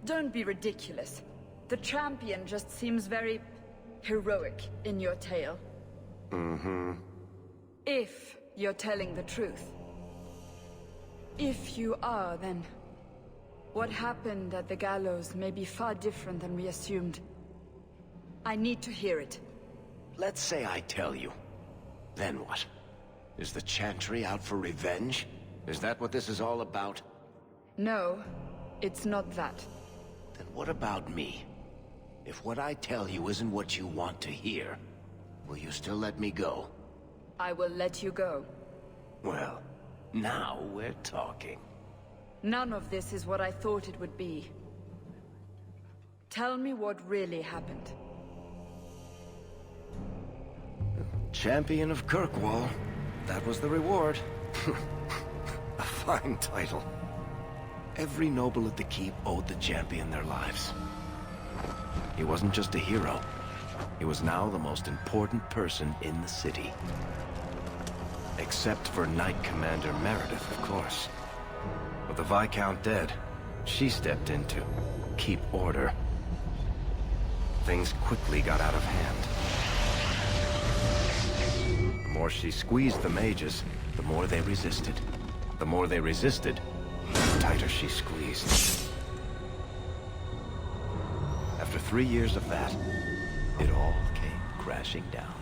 Don't be ridiculous. The champion just seems very... heroic in your tale. Mm-hmm. If you're telling the truth. If you are, then... what happened at the gallows may be far different than we assumed. I need to hear it. Let's say I tell you. Then what? Is the Chantry out for revenge? Is that what this is all about? No, it's not that. Then what about me? If what I tell you isn't what you want to hear, will you still let me go? I will let you go. Well, now we're talking. None of this is what I thought it would be. Tell me what really happened. Champion of Kirkwall. That was the reward. A fine title. Every noble at the keep owed the champion their lives. He wasn't just a hero. He was now the most important person in the city. Except for Knight Commander Meredith, of course. With the Viscount dead, she stepped in to keep order. Things quickly got out of hand. The more she squeezed the mages, the more they resisted. The more they resisted, the tighter she squeezed. After 3 years of that, it all came crashing down.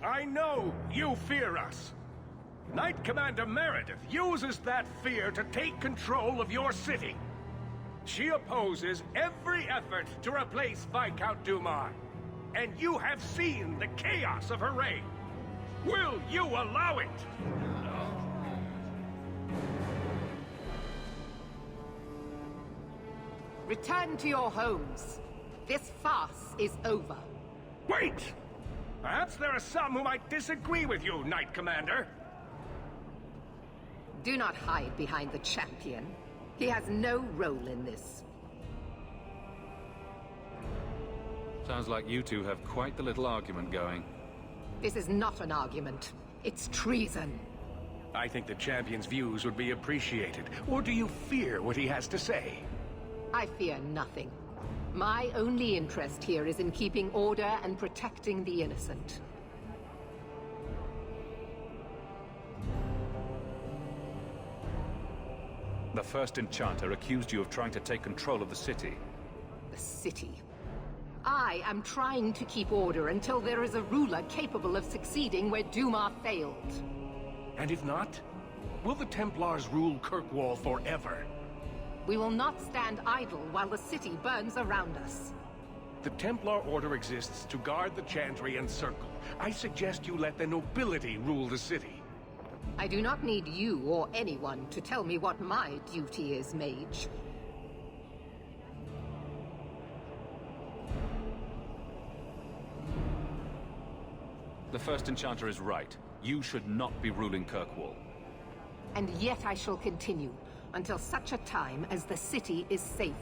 I know you fear us. Knight Commander Meredith uses that fear to take control of your city. She opposes every effort to replace Viscount Dumas. And you have seen the chaos of her reign. Will you allow it? Return to your homes. This farce is over. Wait! Perhaps there are some who might disagree with you, Knight Commander. Do not hide behind the champion. He has no role in this. Sounds like you two have quite the little argument going. This is not an argument. It's treason. I think the champion's views would be appreciated. Or do you fear what he has to say? I fear nothing. My only interest here is in keeping order and protecting the innocent. The first enchanter accused you of trying to take control of the city. The city. I am trying to keep order until there is a ruler capable of succeeding where Duma failed. And if not, will the Templars rule Kirkwall forever? We will not stand idle while the city burns around us. The Templar Order exists to guard the Chantry and Circle. I suggest you let the nobility rule the city. I do not need you or anyone to tell me what my duty is, mage. The first enchanter is right. You should not be ruling Kirkwall. And yet I shall continue, until such a time as the city is safe.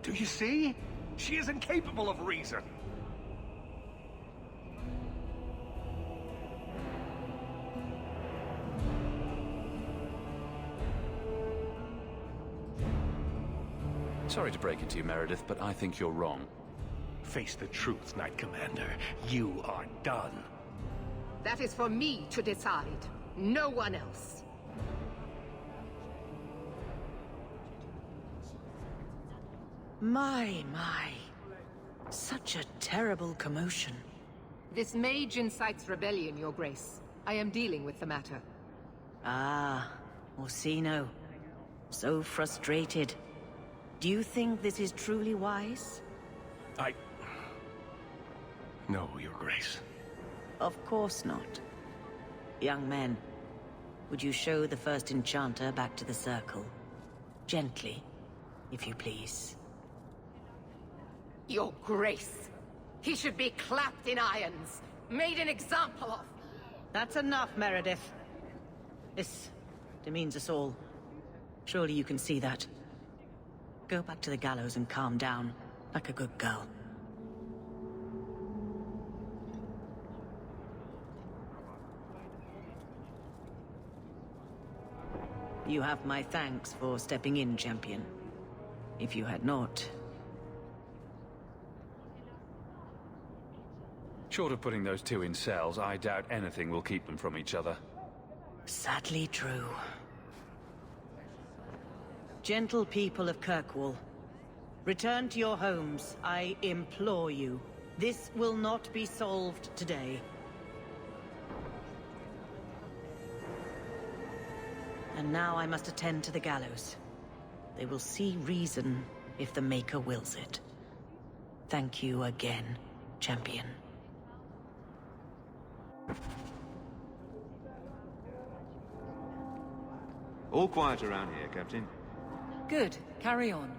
Do you see? She is incapable of reason. Sorry to break it to you, Meredith, but I think you're wrong. Face the truth, Knight Commander. You are done. That is for me to decide, no one else. My. Such a terrible commotion. This mage incites rebellion, Your Grace. I am dealing with the matter. Ah, Orsino. So frustrated. Do you think this is truly wise? No, Your Grace. Of course not. Young men, would you show the first enchanter back to the circle? Gently, if you please. Your Grace. He should be clapped in irons, made an example of. That's enough, Meredith. This demeans us all. Surely you can see that. Go back to the gallows and calm down, like a good girl. You have my thanks for stepping in, champion. If you had not... Short of putting those two in cells, I doubt anything will keep them from each other. Sadly true. Gentle people of Kirkwall, return to your homes, I implore you. This will not be solved today. And now I must attend to the gallows. They will see reason if the Maker wills it. Thank you again, champion. All quiet around here, Captain. Good. Carry on.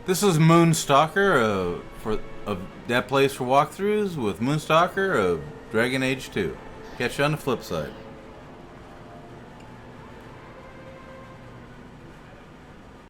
This is Moonstalker for that place for walkthroughs with Moonstalker of Dragon Age 2. Catch you on the flip side.